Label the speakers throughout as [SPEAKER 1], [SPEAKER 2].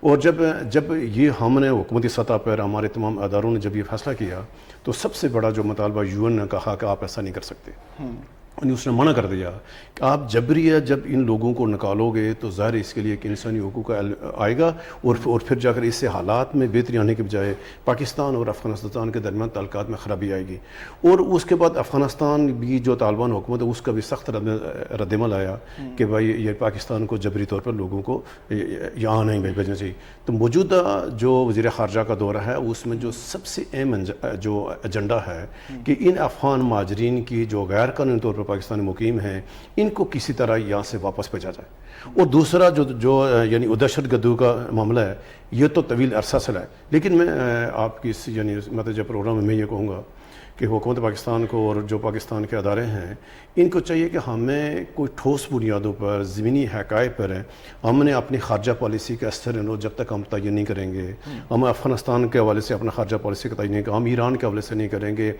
[SPEAKER 1] اور جب یہ ہم نے حکومتی سطح پر ہمارے تمام اداروں نے جب یہ فیصلہ کیا تو سب سے بڑا جو مطالبہ UN نے کہا کہ آپ ایسا نہیں کر سکتے. اس نے منع کر دیا کہ آپ جبریہ جب ان لوگوں کو نکالو گے تو ظاہر اس کے لیے ایک انسانی حقوق کا آئے گا اور پھر جا کر اس سے حالات میں بہتری آنے کے بجائے پاکستان اور افغانستان کے درمیان تعلقات میں خرابی آئے گی. اور اس کے بعد افغانستان بھی جو طالبان حکومت ہے اس کا بھی سخت رد عمل آیا کہ بھائی یہ پاکستان کو جبری طور پر لوگوں کو یہاں نہیں بھیجنا چاہیے. تو موجودہ جو وزیر خارجہ کا دورہ ہے اس میں جو سب سے اہم جو ایجنڈا ہے کہ ان افغان مہاجرین کی جو غیر قانونی طور پر پاکستانی مقیم ہیں ان کو کسی طرح یہاں سے واپس بھیجا جائے. اور دوسرا جو یعنی دہشت گردی کا معاملہ ہے یہ تو طویل عرصہ سے ہے. لیکن میں آپ کی یعنی مطلب جو پروگرام میں یہ کہوں گا کہ حکومت پاکستان کو اور جو پاکستان کے ادارے ہیں ان کو چاہیے کہ ہمیں کوئی ٹھوس بنیادوں پر زمینی حقائق پر ہم نے اپنی خارجہ پالیسی کا اثر جب تک ہم تعین نہیں کریں گے, ہم افغانستان کے حوالے سے اپنا خارجہ پالیسی کا تعین نہیں کریں, ہم ایران کے حوالے سے نہیں کریں گے,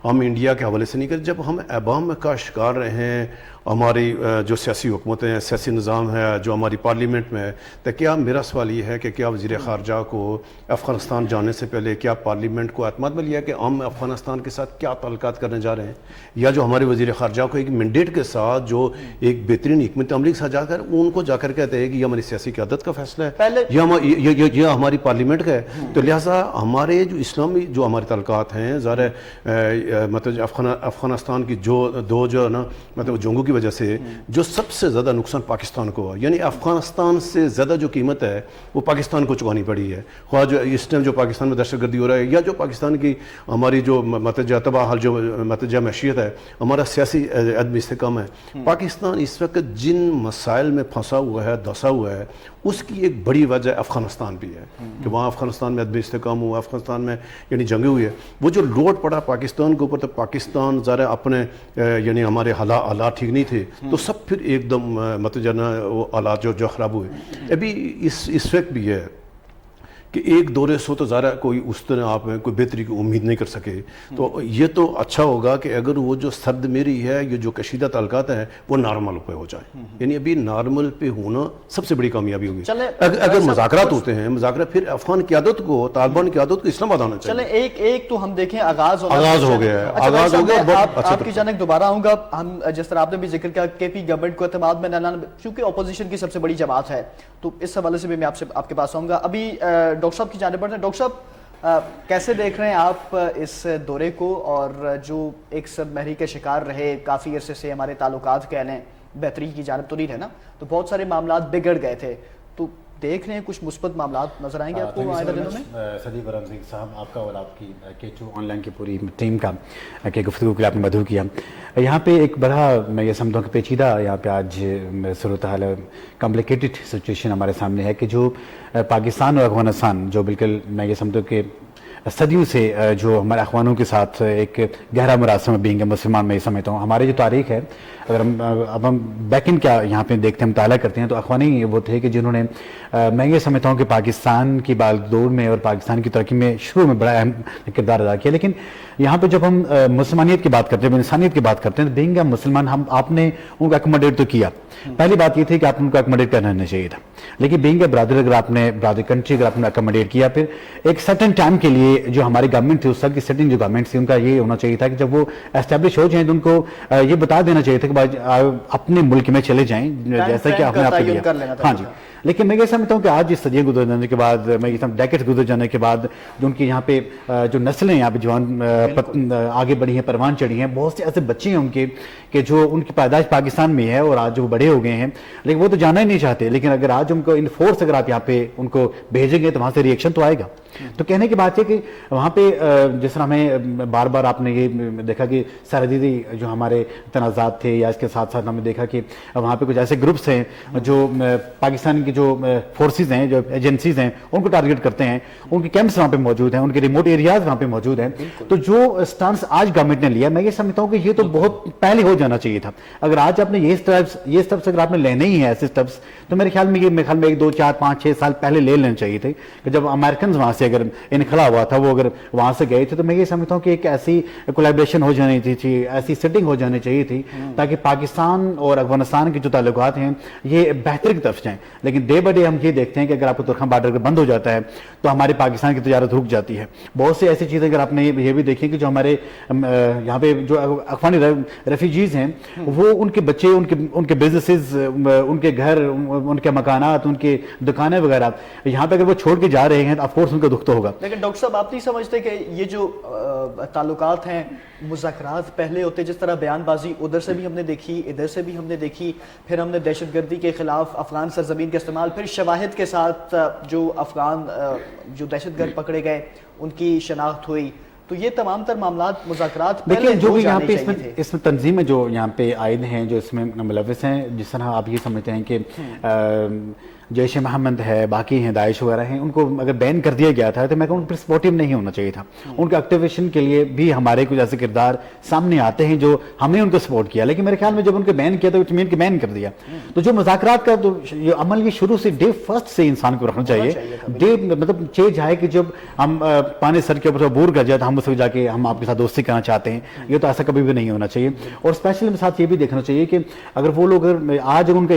[SPEAKER 1] ہم انڈیا کے حوالے سے نہیں کریں. جب ہم عوام کا شکار رہے ہیں ہماری جو سیاسی حکومتیں ہیں, سیاسی نظام ہے جو ہماری پارلیمنٹ میں ہے, تو کیا میرا سوال یہ ہے کہ کیا وزیر خارجہ کو افغانستان جانے سے پہلے کیا پارلیمنٹ کو اعتماد میں لیا کہ ہم افغانستان کے ساتھ کیا تعلقات کرنے جا رہے ہیں, یا جو ہمارے وزیر خارجہ کو ایک مینڈیٹ کے ساتھ جو ایک بہترین حکمت عملی کے ساتھ جا کر ان کو جا کر کہتے ہیں کہ یہ ہماری سیاسی قیادت کا فیصلہ ہے, یہ ہماری پارلیمنٹ کا ہے. تو لہٰذا ہمارے جو اسلامی جو ہمارے تعلقات ہیں ظاہر مطلب افغانستان کی جو نا مطلب جنگوں کی وجہ سے جو سب سے زیادہ نقصان پاکستان کو ہوا, یعنی افغانستان سے زیادہ جو قیمت ہے وہ پاکستان کو چکانی پڑی ہے. خواہ جو اس ٹائم جو پاکستان میں دہشت گردی ہو رہا ہے یا جو پاکستان کی ہماری جو متجہ تباہ حال جو متجہ معیشت ہے, ہمارا سیاسی عدم استحکام ہے. پاکستان اس وقت جن مسائل میں پھنسا ہوا ہے, دھسا ہوا ہے, اس کی ایک بڑی وجہ افغانستان بھی ہے کہ وہاں افغانستان میں عدم استحکام ہوا, افغانستان میں یعنی جنگیں ہوئی ہے. وہ جو لوڈ پڑا پاکستان کے اوپر, تو پاکستان ذرا اپنے یعنی ہمارے حالات ٹھیک نہیں تھے تو سب پھر ایک دم مطلب جو نا وہ حالات جو خراب ہوئے. ابھی اس وقت بھی ہے کہ ایک دورے سے تو ظاہر کوئی اس طرح آپ کوئی بہتری کی امید نہیں کر سکے. تو یہ تو اچھا ہوگا کہ اگر وہ جو سرد میری ہے, یہ جو کشیدہ تعلقات ہیں وہ نارمل پہ ہو جائیں. یعنی ابھی نارمل پہ ہونا سب سے بڑی کامیابی ہوگی. اگر مذاکرات ہوتے ہیں, مذاکرات پھر افغان قیادت کو, طالبان قیادت کو اسلام آباد آنا چاہیے.
[SPEAKER 2] چلیں ایک تو ہم دیکھیں آغاز
[SPEAKER 1] ہو گیا.
[SPEAKER 2] آپ کی جانب دوبارہ آؤں گا. ہم جس طرح آپ نے بھی ذکر کیا کہ پی گورنمنٹ کو اعتماد میں نہ لانا, چونکہ اپوزیشن کی سب سے بڑی جماعت ہے, تو اس حوالے سے بھی میں آپ کے پاس آؤں گا. ابھی ڈاکٹر صاحب کی جانب بڑھتے ہیں. ڈاکٹر صاحب کیسے دیکھ رہے ہیں آپ اس دورے کو, اور جو ایک سب مہری کے شکار رہے کافی عرصے سے ہمارے تعلقات کہہ لیں بہتری کی جانب تو نہیں رہے نا, تو بہت سارے معاملات بگڑ گئے تھے, تو دیکھ رہے ہیں کچھ مثبت معاملات نظر آئیں گے آپ کو آئندہ دنوں میں؟
[SPEAKER 3] سدیق ورم سنگھ صاحب, آپ کا اور آپ کی K2 آن لائن کی پوری ٹیم کا کہ گفتگو کے لیے آپ نے مدعو کیا. یہاں پہ ایک بڑا میں یہ سمجھتا ہوں کہ پیچیدہ یہاں پہ آج صورتحال کمپلیکیٹڈ سچویشن ہمارے سامنے ہے کہ جو پاکستان اور افغانستان جو بالکل میں یہ سمجھتا ہوں کہ صدیوں سے جو ہمارے اخوانوں کے ساتھ ایک گہرا مراسم بینگ مسلمان میں یہ سمجھتا ہوں. ہماری جو تاریخ ہے اگر ہم بیک ان کیا یہاں پہ دیکھتے ہیں, مطالعہ کرتے ہیں, تو اخوانی وہ تھے کہ جنہوں نے میں یہ سمجھتا ہوں کہ پاکستان کی باغدور میں اور پاکستان کی ترقی میں شروع میں بڑا اہم کردار ادا کیا. لیکن یہاں پہ جب ہم مسلمانیت کی بات کرتے ہیں, انسانیت کی بات کرتے ہیں, تو بینگ مسلمان آپ نے ان کو اکوموڈیٹ تو کیا. پہلی بات یہ تھی کہ آپ ان کو اکوموڈیٹ کرنا نہیں چاہیے تھا, لیکن بینگ برادر اگر آپ نے برادر کنٹری اگر آپ نے اکوموڈیٹ کیا, پھر ایک سرٹن ٹائم کے لیے جو ہماری گورنمنٹ تھی اس وقت کی سیٹنگ جو گورنمنٹ تھی ان کا یہ ہونا چاہیے تھا کہ جب وہ اسٹیبلش ہو جائیں تو ان کو یہ بتا دینا چاہیے تھا کہ اپنے ملک میں چلے جائیں جیسا کہ آپ نے آپ کو دیا. ہاں جی. لیکن میں یہ سمجھتا ہوں کہ آج اس صدیاں گزر جانے کے بعد, میں یہ سمجھتا ہوں ڈیکیڈز گزر جانے کے بعد, جو ان کی یہاں پہ جو نسلیں یہاں پہ جوان آگے بڑھی ہیں, پروان چڑھی ہیں, بہت سے ایسے بچے ہیں ان کے کہ جو ان کی پیدائش پاکستان میں ہے اور آج جو بڑے ہو گئے ہیں, لیکن وہ تو جانا ہی نہیں چاہتے. لیکن اگر آج ان کو ان فورس اگر آپ یہاں پہ ان کو بھیجیں گے تو وہاں سے ریئیکشن تو آئے گا. تو کہنے کی بات ہے کہ وہاں پہ جس طرح ہمیں بار بار آپ نے یہ دیکھا کہ سرحدی جو ہمارے تنازعات تھے, یا اس کے ساتھ ساتھ ہم نے دیکھا کہ وہاں پہ کچھ ایسے گروپس ہیں جو پاکستان کی جو فورسز ہیں, جو ایجنسیز ہیں, ان کو ٹارگٹ کرتے ہیں, ان کے کیمپس وہاں پہ موجود ہیں, ان کے ریموٹ ایریاز وہاں پہ موجود ہیں. تو جو سٹانس آج گورنمنٹ نے لیا, میں یہ سمجھتا ہوں کہ یہ تو بہت پہلے ہو جانا چاہیے تھا. اگر آج آپ نے یہ سٹیپس اگر آپ نے لینے ہی ہیں ایسے سٹیپس, تو میرے خیال میں یہ 1 2 4 5 6 سال پہلے لے لینے چاہیے تھے. کہ جب امریکنز وہاں سے اگر انخلا ہوا تھا, وہ اگر وہاں سے گئے تھے, تو میں یہ سمجھتا ہوں کہ ایک ایسی کولیبریشن ہو جانی تھی, ایسی سیٹنگ ہو جانی چاہیے تھی, تاکہ پاکستان اور افغانستان کے جو تعلقات ہیں یہ بہتر کی طرف جائیں. لیکن لیکن ڈے بائی ڈے ہم یہ دیکھتے ہیں کہ اگر آپ کو ترکھان بارڈر بند ہو جاتا ہے تو ہمارے پاکستان کی تجارت رک جاتی ہے. بہت سی ایسی چیزیں اگر آپ نے یہ بھی دیکھیں کہ جو ہمارے یہاں پہ جو افغانی ریفیوجیز ہیں وہ ان کے بچے ان کے بزنسز ان کے گھر ان کے مکانات ان کے دکانیں وغیرہ یہاں پہ اگر وہ چھوڑ کے جا رہے ہیں تو آف کورس ان کا دکھ تو ہوگا.
[SPEAKER 2] لیکن ڈاکٹر صاحب آپ نہیں سمجھتے کہ یہ جو تعلقات ہیں مذاکرات پہلے ہوتے, جس طرح بیان بازی ادھر سے بھی ہم نے دیکھی ادھر سے بھی ہم نے دیکھی, پھر ہم نے دہشت گردی کے خلاف افغان سرزمین کا استعمال, پھر شواہد کے ساتھ جو افغان جو دہشت گرد پکڑے گئے ان کی شناخت ہوئی, تو یہ تمام تر معاملات مذاکرات پہلے
[SPEAKER 3] جو
[SPEAKER 2] ہو
[SPEAKER 3] یہاں
[SPEAKER 2] جانے
[SPEAKER 3] پہ
[SPEAKER 2] چاہیے تھے.
[SPEAKER 3] اس میں تنظیمیں جو یہاں پہ عائد ہیں جو اس میں ملوث ہیں, جس طرح آپ یہ سمجھتے ہیں کہ جیش محمد ہے, باقی ہیں, داعش وغیرہ ہیں, ان کو اگر بین کر دیا گیا تھا تو میں کہوں ان پر سپورٹیو نہیں ہونا چاہیے تھا. ان کے ایکٹیویشن کے لیے بھی ہمارے کچھ ایسے کردار سامنے آتے ہیں جو ہم نے ان کو سپورٹ کیا, لیکن میرے خیال میں جب ان کو بین کیا تو اٹ بین کر دیا. تو جو مذاکرات کا تو یہ عمل یہ شروع سے ڈے فرسٹ سے انسان کو رکھنا چاہیے. ڈے مطلب چیز ہے کہ جب ہم پانی سر کے اوپر بور کر جائے تو ہم اس کو جا کے ہم آپ کے ساتھ دوستی کرنا چاہتے ہیں, یہ تو ایسا کبھی بھی نہیں ہونا چاہیے. اور اسپیشلی ساتھ یہ بھی دیکھنا چاہیے کہ اگر وہ لوگ آج ان کا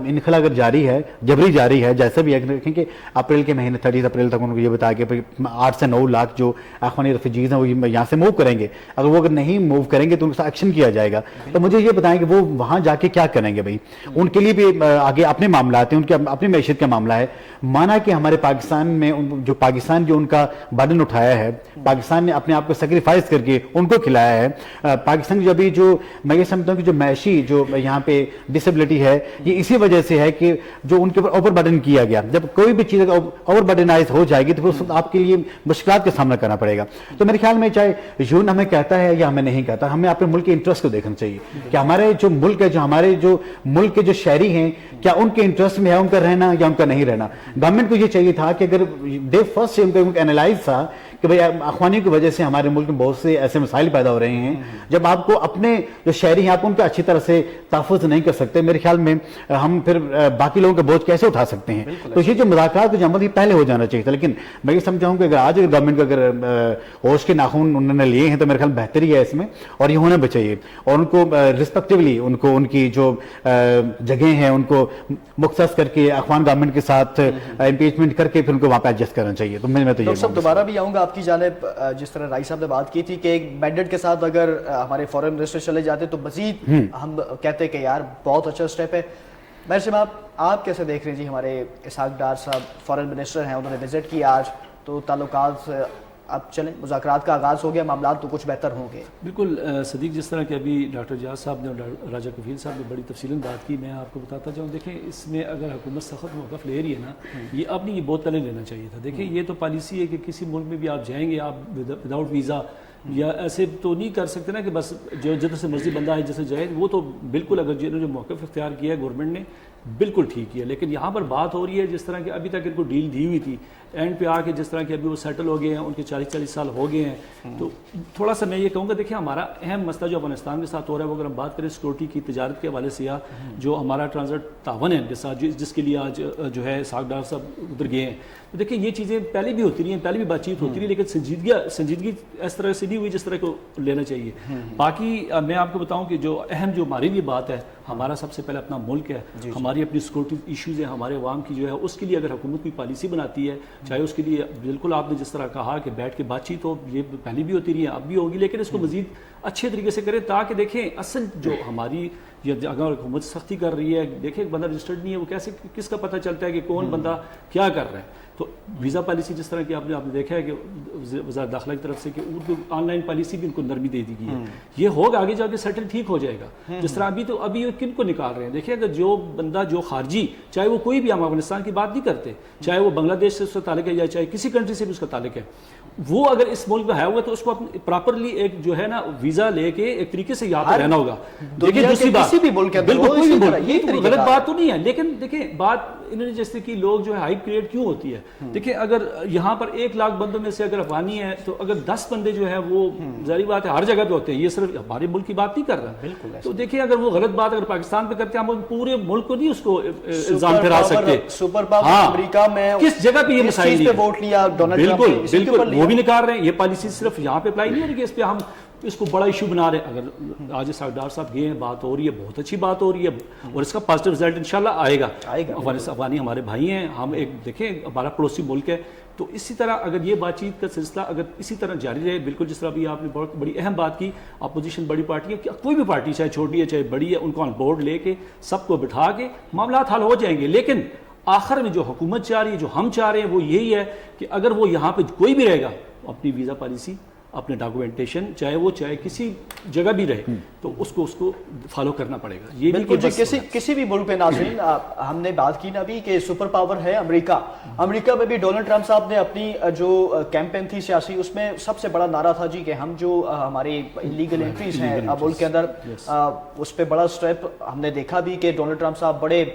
[SPEAKER 3] انخلا اگر جاری ہے, جبری جاری ہے, جیسے بھی دیکھیں کہ اپریل کے مہینے 30 اپریل تک ان کو یہ بتایا کہ 8 سے 9 لاکھ جو افغانی ریفیوجیز ہیں وہ یہاں سے موو کریں گے, اگر وہ اگر نہیں موو کریں گے تو ان کا ایکشن کیا جائے گا. تو مجھے یہ بتائیں کہ وہ وہاں جا کے کیا کریں گے بھائی, ان کے لیے بھی آگے اپنے معاملات ہیں, ان کے اپنی معیشت کا معاملہ ہے. مانا کہ ہمارے پاکستان میں جو پاکستان جو ان کا برڈن اٹھایا ہے, پاکستان نے اپنے آپ کو سیکریفائز کر کے ان کو کھلایا ہے. پاکستان کی جو ابھی جو میں یہ سمجھتا ہوں کہ جو معاشی جو یہاں پہ ڈسیبلٹی ہے یہ اسی وجہ سے ہے کہ جو ان کے اوپر اوور برڈن کیا گیا. جب کوئی بھی چیز اوور برڈنائز ہو جائے گی تو اس وقت آپ کے لیے مشکلات کا سامنا کرنا پڑے گا. تو میرے خیال میں چاہے یون ہمیں کہتا ہے یا ہمیں نہیں کہتا, ہمیں اپنے ملک کے انٹرسٹ کو دیکھنا چاہیے کہ ہمارے جو ملک ہے, جو ہمارے جو ملک کے جو شہری ہیں, کیا ان کے انٹرسٹ میں ہے ان کا رہنا یا ان کا نہیں رہنا. گورنمنٹ کو یہ چاہیے تھا کہ اگر ڈے فرسٹ سے ان کا اینالائز تھا کہ بھائی اخوانیوں کی وجہ سے ہمارے ملک میں بہت سے ایسے مسائل پیدا ہو رہے ہیں, جب آپ کو اپنے جو شہری ہیں آپ ان کا اچھی طرح سے تحفظ نہیں کر سکتے, میرے خیال میں ہم پھر باقی لوگوں کا بوجھ کیسے اٹھا سکتے ہیں. تو یہ جو مذاکرات کا عمل یہ پہلے ہو جانا چاہیے تھا. لیکن میں یہ سمجھتا ہوں کہ اگر آج گورنمنٹ کو اگر ہوش کے ناخن انہوں نے لیے ہیں تو میرے خیال بہتری ہے اس میں, اور یہ ہونا بھی چاہیے. اور ان کو رسپیکٹیولی ان کو ان کی جو جگہیں ہیں ان کو مختص کر کے افغان گورنمنٹ کے ساتھ امپیچمنٹ کر کے پھر ان کو وہاں پہ ایڈجسٹ کرنا چاہیے. تو میں تو یہ
[SPEAKER 2] دوبارہ بھی آؤں گا آپ کی جانب, جس طرح رائی صاحب نے بات کی تھی کہ ایک مینڈیٹ کے ساتھ اگر ہمارے فورن منسٹر چلے جاتے تو مزید ہم کہتے کہ یار بہت اچھا سٹیپ ہے. مہر صاحب آپ کیسے دیکھ رہے ہیں جی, ہمارے اسحاق ڈار صاحب فورن منسٹر ہیں, انہوں نے وزٹ کیا آج, تو تعلقات اب چلیں مذاکرات کا آغاز ہو گیا, معاملات تو کچھ بہتر ہوں گے.
[SPEAKER 4] بالکل صدیق, جس طرح کہ ابھی ڈاکٹر جیاض صاحب نے اور راجہ کفیل صاحب نے بڑی تفصیلاً بات کی, میں آپ کو بتاتا جاؤں. دیکھیں اس میں اگر حکومت سخت موقف لے رہی ہے نا, یہ اب نہیں, یہ بہت پہلے لینا چاہیے تھا. دیکھیں یہ تو پالیسی ہے کہ کسی ملک میں بھی آپ جائیں گے, آپ وداؤٹ ویزا یا ایسے تو نہیں کر سکتے نا کہ بس جو جدھر سے مرضی بندہ ہے جیسے جائے. وہ تو بالکل اگر جنہوں نے جو موقف اختیار کیا ہے گورنمنٹ نے بالکل ٹھیک کیا. لیکن یہاں پر بات ہو رہی ہے جس طرح کہ ابھی تک ان کو ڈیل دی ہوئی تھی, اینڈ پہ آ کے جس طرح کہ ابھی وہ سیٹل ہو گئے ہیں, ان کے 40 سال ہو گئے ہیں. تو تھوڑا سا میں یہ کہوں گا, دیکھیں ہمارا اہم مسئلہ جو افغانستان کے ساتھ ہو رہا ہے وہ اگر ہم بات کریں سیکورٹی کی, تجارت کے حوالے سے, یا جو ہمارا ٹرانزٹ تعاون ہے ان کے ساتھ جس کے لیے آج جو ہے اسحاق ڈار صاحب ادھر گئے ہیں, تو دیکھیں یہ چیزیں پہلے بھی ہوتی رہی ہیں, پہلے بھی بات چیت ہوتی رہی, لیکن سنجیدگی اس طرح سے نہیں ہوئی جس طرح کو لینا چاہیے. باقی میں آپ کو بتاؤں کہ جو اہم جو ہمارے لیے بات ہے, ہمارا سب سے پہلے اپنا ملک ہے, ہماری اپنی سیکورٹی ایشوز ہیں ہمارے عوام کی جو ہے, اس کے لیے اگر حکومت کوئی پالیسی بناتی ہے, چاہے اس کے لیے بالکل آپ نے جس طرح کہا کہ بیٹھ کے بات چیت ہو, یہ پہلے بھی ہوتی رہی ہے اب بھی ہوگی, لیکن اس کو مزید اچھے طریقے سے کریں تاکہ دیکھیں اصل جو ہماری اگر حکومت سختی کر رہی ہے, دیکھیں ایک بندہ رجسٹرڈ نہیں ہے, وہ کیسے کس کا پتہ چلتا ہے کہ کون بندہ کیا کر رہا ہے. تو ویزا پالیسی جس طرح کہ آپ نے دیکھا ہے کہ وزارت داخلہ کی طرف سے کہ اردو آن لائن پالیسی بھی ان کو نرمی دے دی گئی ہے, یہ ہوگا آگے جا کے سیٹل ٹھیک ہو جائے گا. جس طرح ابھی کن کو نکال رہے ہیں, دیکھیں اگر جو بندہ جو خارجی, چاہے وہ کوئی بھی, ہم افغانستان کی بات نہیں کرتے, چاہے وہ بنگلہ دیش سے اس کا تعلق ہے یا چاہے کسی کنٹری سے بھی اس کا تعلق ہے, وہ اگر اس ملک میں ہے ہوا تو اس کو پراپرلی ایک جو ہے نا ویزا لے کے ایک طریقے سے یہاں پہ رہنا ہوگا. دیکھیں دوسری بات, بالکل کوئی بھی غلط بات تو نہیں ہے, لیکن دیکھیں بات انہوں نے جیسے کہ لوگ جو ہے ہائپ کریٹ کیوں ہوتی ہے. دیکھیں اگر یہاں پر 1 لاکھ بندوں میں سے اگر افغانی ہے تو اگر 10 بندے جو ہے وہ ظاہری بات ہے ہر جگہ پہ ہوتے ہیں, یہ صرف ہمارے ملک کی بات نہیں کر رہا. تو دیکھیں اگر وہ غلط بات اگر پاکستان پہ کرتے ہیں, ہم پورے ملک کو نہیں اس کو الزام پھیلا سکتے.
[SPEAKER 2] سپر پاور امریکہ میں
[SPEAKER 4] کس جگہ پہ یہ مسائل
[SPEAKER 2] ووٹ لیا ڈونلڈ ٹرمپ,
[SPEAKER 4] بالکل وہ بھی نکال رہے ہیں. یہ پالیسی صرف یہاں پہ اپلائی نہیں ہو رہی کہ اس پہ ہم اس کو بڑا ایشو بنا رہے ہیں. اگر آج اسحاق ڈار صاحب گئے ہیں, بات ہو رہی ہے, بہت اچھی بات ہو رہی ہے, اور اس کا پازیٹیو رزلٹ انشاءاللہ آئے گا. افغانی ہمارے بھائی ہیں, ہم ایک دیکھیں ہمارا پڑوسی ملک ہے, تو اسی طرح اگر یہ بات چیت کا سلسلہ اگر اسی طرح جاری رہے, بالکل جس طرح بھی آپ نے بہت بڑی اہم بات کی, اپوزیشن بڑی پارٹی ہے, کوئی بھی پارٹی چاہے چھوٹی ہے چاہے بڑی ہے, ان کو آن بورڈ لے کے سب کو بٹھا کے معاملات حل ہو جائیں گے. لیکن آخر میں جو حکومت چاہ رہی ہے, جو ہم چاہ رہے ہیں, وہ یہی ہے کہ اگر وہ یہاں پہ کوئی بھی رہے گا, اپنی ویزا پالیسی, اپنے ڈاکومنٹیشن, چاہے کسی جگہ بھی رہے, تو اس کو فالو کرنا پڑے گا. یہ
[SPEAKER 2] بالکل جی, کسی بھی ملک پہ ناظرین, ہم نے بات کی نا ابھی کہ سپر پاور ہے امریکہ میں بھی ڈونلڈ ٹرمپ صاحب نے اپنی جو کیمپین تھی سیاسی, اس میں سب سے بڑا نعرہ تھا جی کہ ہم جو ہماری انلیگل انٹریز ہیں ملک کے اندر, اس پہ بڑا اسٹیپ ہم نے دیکھا بھی کہ ڈونلڈ ٹرمپ صاحب بڑے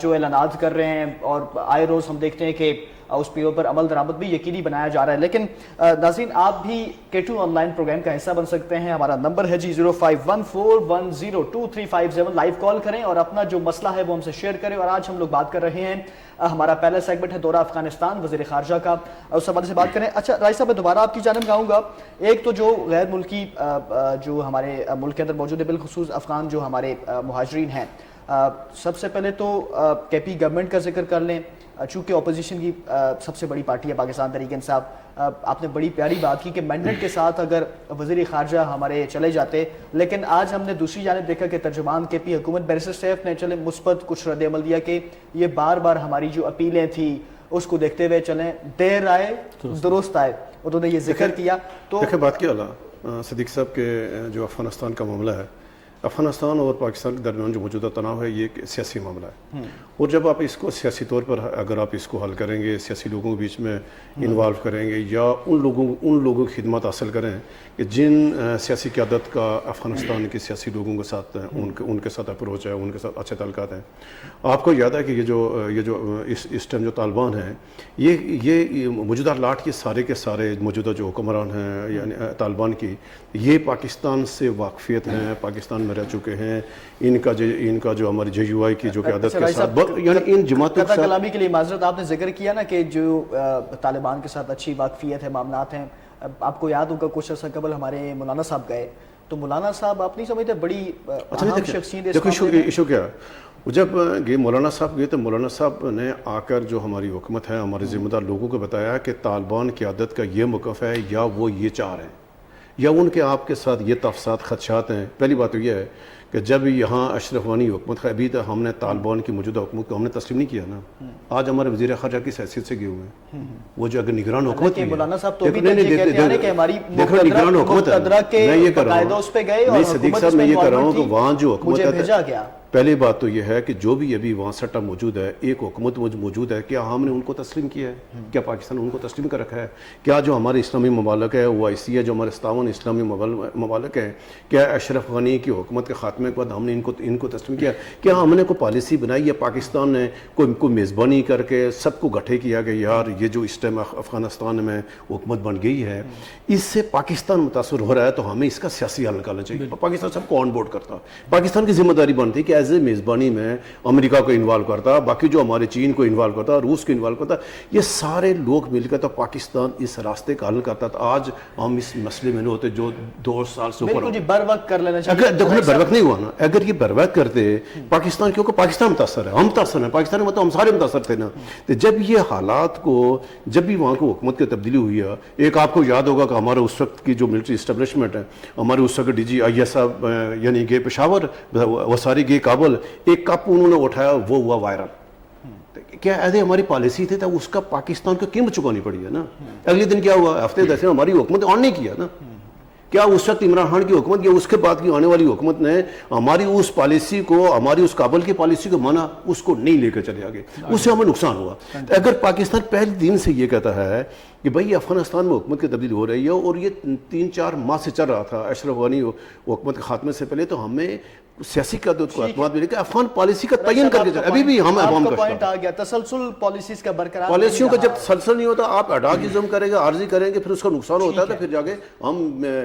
[SPEAKER 2] جو اعلانات کر رہے ہیں, اور آئے روز ہم دیکھتے ہیں کہ اس پہ اوپر عمل درآمد بھی یقینی بنایا جا رہا ہے. لیکن ناظرین, آپ بھی K2 آن لائن پروگرام کا حصہ بن سکتے ہیں. ہمارا نمبر ہے جی 0514102357. لائیو کال کریں اور اپنا جو مسئلہ ہے وہ ہم سے شیئر کریں. اور آج ہم لوگ بات کر رہے ہیں, ہمارا پہلا سیگمنٹ ہے دورہ افغانستان, وزیر خارجہ کا, اس حوالے سے بات کریں. اچھا رائس صاحب, میں دوبارہ آپ کی جانب آؤں گا. ایک تو جو غیر ملکی جو ہمارے ملک کے اندر موجود ہے, بالخصوص افغان جو ہمارے مہاجرین ہیں, سب سے پہلے تو KP گورنمنٹ کا ذکر کر لیں, چونکہ اپوزیشن کی سب سے بڑی پارٹی ہے پاکستان تحریک انصاف. آپ نے بڑی پیاری بات کی کہ مینڈیٹ کے ساتھ اگر وزیر خارجہ ہمارے چلے جاتے, لیکن آج ہم نے دوسری جانب دیکھا کہ ترجمان KP حکومت بیرسٹر سیف نے چلے مثبت کچھ رد عمل دیا کہ یہ بار بار ہماری جو اپیلیں تھیں اس کو دیکھتے ہوئے چلیں, دیر آئے درست آئے, انہوں نے یہ ذکر کیا. تو
[SPEAKER 1] دیکھیں بات کیا صدیق صاحب کے جو افغانستان کا معاملہ ہے, افغانستان اور پاکستان کے درمیان جو موجودہ تناؤ ہے یہ ایک سیاسی معاملہ ہے, اور جب آپ اس کو سیاسی طور پر اگر آپ اس کو حل کریں گے, سیاسی لوگوں کے بیچ میں انوالو کریں گے, یا ان لوگوں کی خدمات حاصل کریں کہ جن سیاسی قیادت کا افغانستان کے سیاسی لوگوں کے ساتھ ان کے ساتھ اپروچ ہے, ان کے ساتھ اچھے تعلقات ہیں. آپ کو یاد ہے کہ یہ جو اس ٹائم جو طالبان ہیں, یہ موجودہ لاٹ کے سارے موجودہ جو حکمران ہیں یعنی طالبان کی, یہ پاکستان سے واقفیت ہیں, پاکستان میں رہ چکے ہیں. ان کا جو ہماری JUI کی جو قیادت کے ساتھ, یعنی ان جماعتوں کے ساتھ
[SPEAKER 2] کلامی کے لیے معذرت, آپ نے ذکر کیا نا کہ جو طالبان کے ساتھ اچھی واقفیت ہے, معاملات ہیں. آپ کو یاد ہوگا کچھ عرصہ قبل ہمارے مولانا صاحب گئے, تو مولانا صاحب آپ نہیں سمجھتے بڑی اہم شخصیت ہے.
[SPEAKER 1] دیکھو ایشو کیا ہے, جب مولانا صاحب گئے تو مولانا صاحب نے آ کر جو ہماری حکومت ہے, ہمارے ذمہ دار لوگوں کو بتایا کہ طالبان قیادت کا یہ موقف ہے, یا وہ یہ چاہ رہے ہیں, یا ان کے آپ کے ساتھ یہ تفصیلات خدشات ہیں. پہلی بات تو یہ ہے کہ جب یہاں اشرف غنی حکومت ابھی تک ہم نے طالبان کی موجودہ حکومت کو ہم نے تسلیم نہیں کیا نا. آج ہمارے وزیر خارجہ کس حیثیت سے گئے ہوئے ہیں, وہ جو اگر نگران حکومت ہے,
[SPEAKER 2] مولانا صاحب تو بھی کہتے ہیں کہ ہماری
[SPEAKER 1] نگران حکومت ہے,
[SPEAKER 2] میں یہ کر رہا ہوں,
[SPEAKER 1] نہیں صدیق صاحب میں یہ کر رہا ہوں کہ وہاں جو حکومت
[SPEAKER 2] ہے,
[SPEAKER 1] پہلی بات تو یہ ہے کہ جو بھی ابھی وہاں سٹا موجود ہے, ایک حکومت موجود ہے, کیا ہم نے ان کو تسلیم کیا ہے, کیا پاکستان ان کو تسلیم کر رکھا ہے, کیا جو ہمارے اسلامی ممالک ہے OIC ہے, جو ہمارے 57 اسلامی ممالک ہیں, کیا اشرف غنی کی حکومت کے خاتمے کے بعد ہم نے ان کو تسلیم کیا, کیا ہم نے کوئی پالیسی بنائی ہے, پاکستان نے کوئی میزبانی کر کے سب کو گٹھے کیا کہ یار یہ جو اس ٹائم افغانستان میں حکومت بن گئی ہے اس سے پاکستان متاثر ہو رہا ہے, تو ہمیں اس کا سیاسی حل نکالنا چاہیے. پاکستان سب کو آن بورڈ کرتا, پاکستان کی ذمہ داری بنتی کہ ایز اے میزبانی میں امریکہ کو انوالو کرتا, باقی جو ہمارے چین کو انوالو کرتا, روس کو انوالو کرتا, یہ سارے لوگ مل کر تو پاکستان اس راستے کا حل کرتا. آج ہم اس مسئلے میں نہیں ہوتے جو 2 سال سے اوپر
[SPEAKER 2] جی بر وقت کر لینا چاہیے.
[SPEAKER 1] اگر دیکھو بر وقت نہیں ہوا نا, اگر یہ بر وقت کرتے پاکستان, کیونکہ پاکستان متاثر ہے, ہم متاثر ہیں, پاکستان میں تو ہم سارے متاثر تھے نا. تو جب یہ حالات کو, جب بھی وہاں کو حکومت کی تبدیلی ہوئی ہے, ایک آپ کو یاد ہوگا کہ ہمارے اس وقت کی جو ملٹری اسٹیبلشمنٹ ہے, ہمارے اس وقت DG IS صاحب یعنی گئے پشاور, وساری گئے کابل, ایک کپ انہوں نے اٹھایا, وہ ہوا وائرل. کیا ایسے ہماری پالیسی تھی, تو اس کا پاکستان کو قیمت چکانی پڑی ہے نا. اگلے دن کیا ہوا, ہفتے 10 دن ہماری حکومت آن نہیں کیا نا. کیا اس وقت عمران خان کی حکومت یا اس کے بعد کی آنے والی حکومت نے ہماری اس پالیسی کو, ہماری اس کابل کی پالیسی کو مانا, اس کو نہیں لے کر چلے آگے, اس سے ہمیں نقصان ہوا. اگر پاکستان پہلے دن سے یہ کہتا ہے کہ بھائی افغانستان میں حکومت کی تبدیلی ہو رہی ہے, اور یہ 3-4 ماہ سے چل رہا تھا اشرف غنی حکومت کے خاتمے سے پہلے, تو ہمیں سیاسی قیادت کو اعتماد ملے کہ افغان پالیسی کا تعین کر کے ابھی بھی ہم عوام کا
[SPEAKER 2] پوائنٹ آ گیا, تسلسل پالیسیز کا برقرار,
[SPEAKER 1] پالیسیوں کا جب تسلسل نہیں ہوتا, آپ اڈاکزم کریں گے, عارضی کریں گے, پھر اس کا نقصان ہوتا ہے, تو پھر جا کے ہم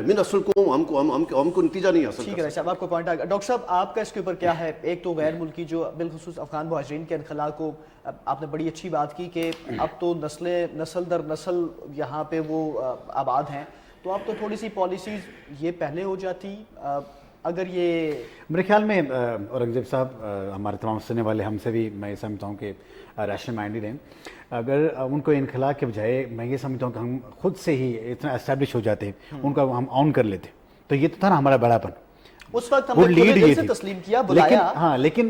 [SPEAKER 1] من اصل کو ہم کو نتیجہ نہیں حاصل.
[SPEAKER 2] ٹھیک ہے صاحب, آپ کو پوائنٹ آ گیا. ڈاکٹر صاحب آپ کا اس کے اوپر کیا ہے؟ ایک تو غیر ملکی جو بالخصوص افغان مہاجرین کے انخلا کو آپ نے بڑی اچھی بات کی کہ اب تو نسل در نسل یہاں پہ وہ آباد ہیں, تو اب تو تھوڑی سی پالیسیز یہ پہلے ہو جاتی اگر یہ
[SPEAKER 3] میرے خیال میں اورنگزیب صاحب ہمارے تمام سننے والے ہم سے بھی میں یہ سمجھتا ہوں کہ ریشنل مائنڈیڈ ہیں. اگر ان کو انخلا کے بجائے میں یہ سمجھتا ہوں کہ ہم خود سے ہی اتنا اسٹیبلش ہو جاتے ان کا ہم آن کر لیتے تو یہ تو تھا نا ہمارا بڑا پن.
[SPEAKER 2] اس وقت ہم نے دل سے تسلیم کیا, بلایا.
[SPEAKER 3] ہاں لیکن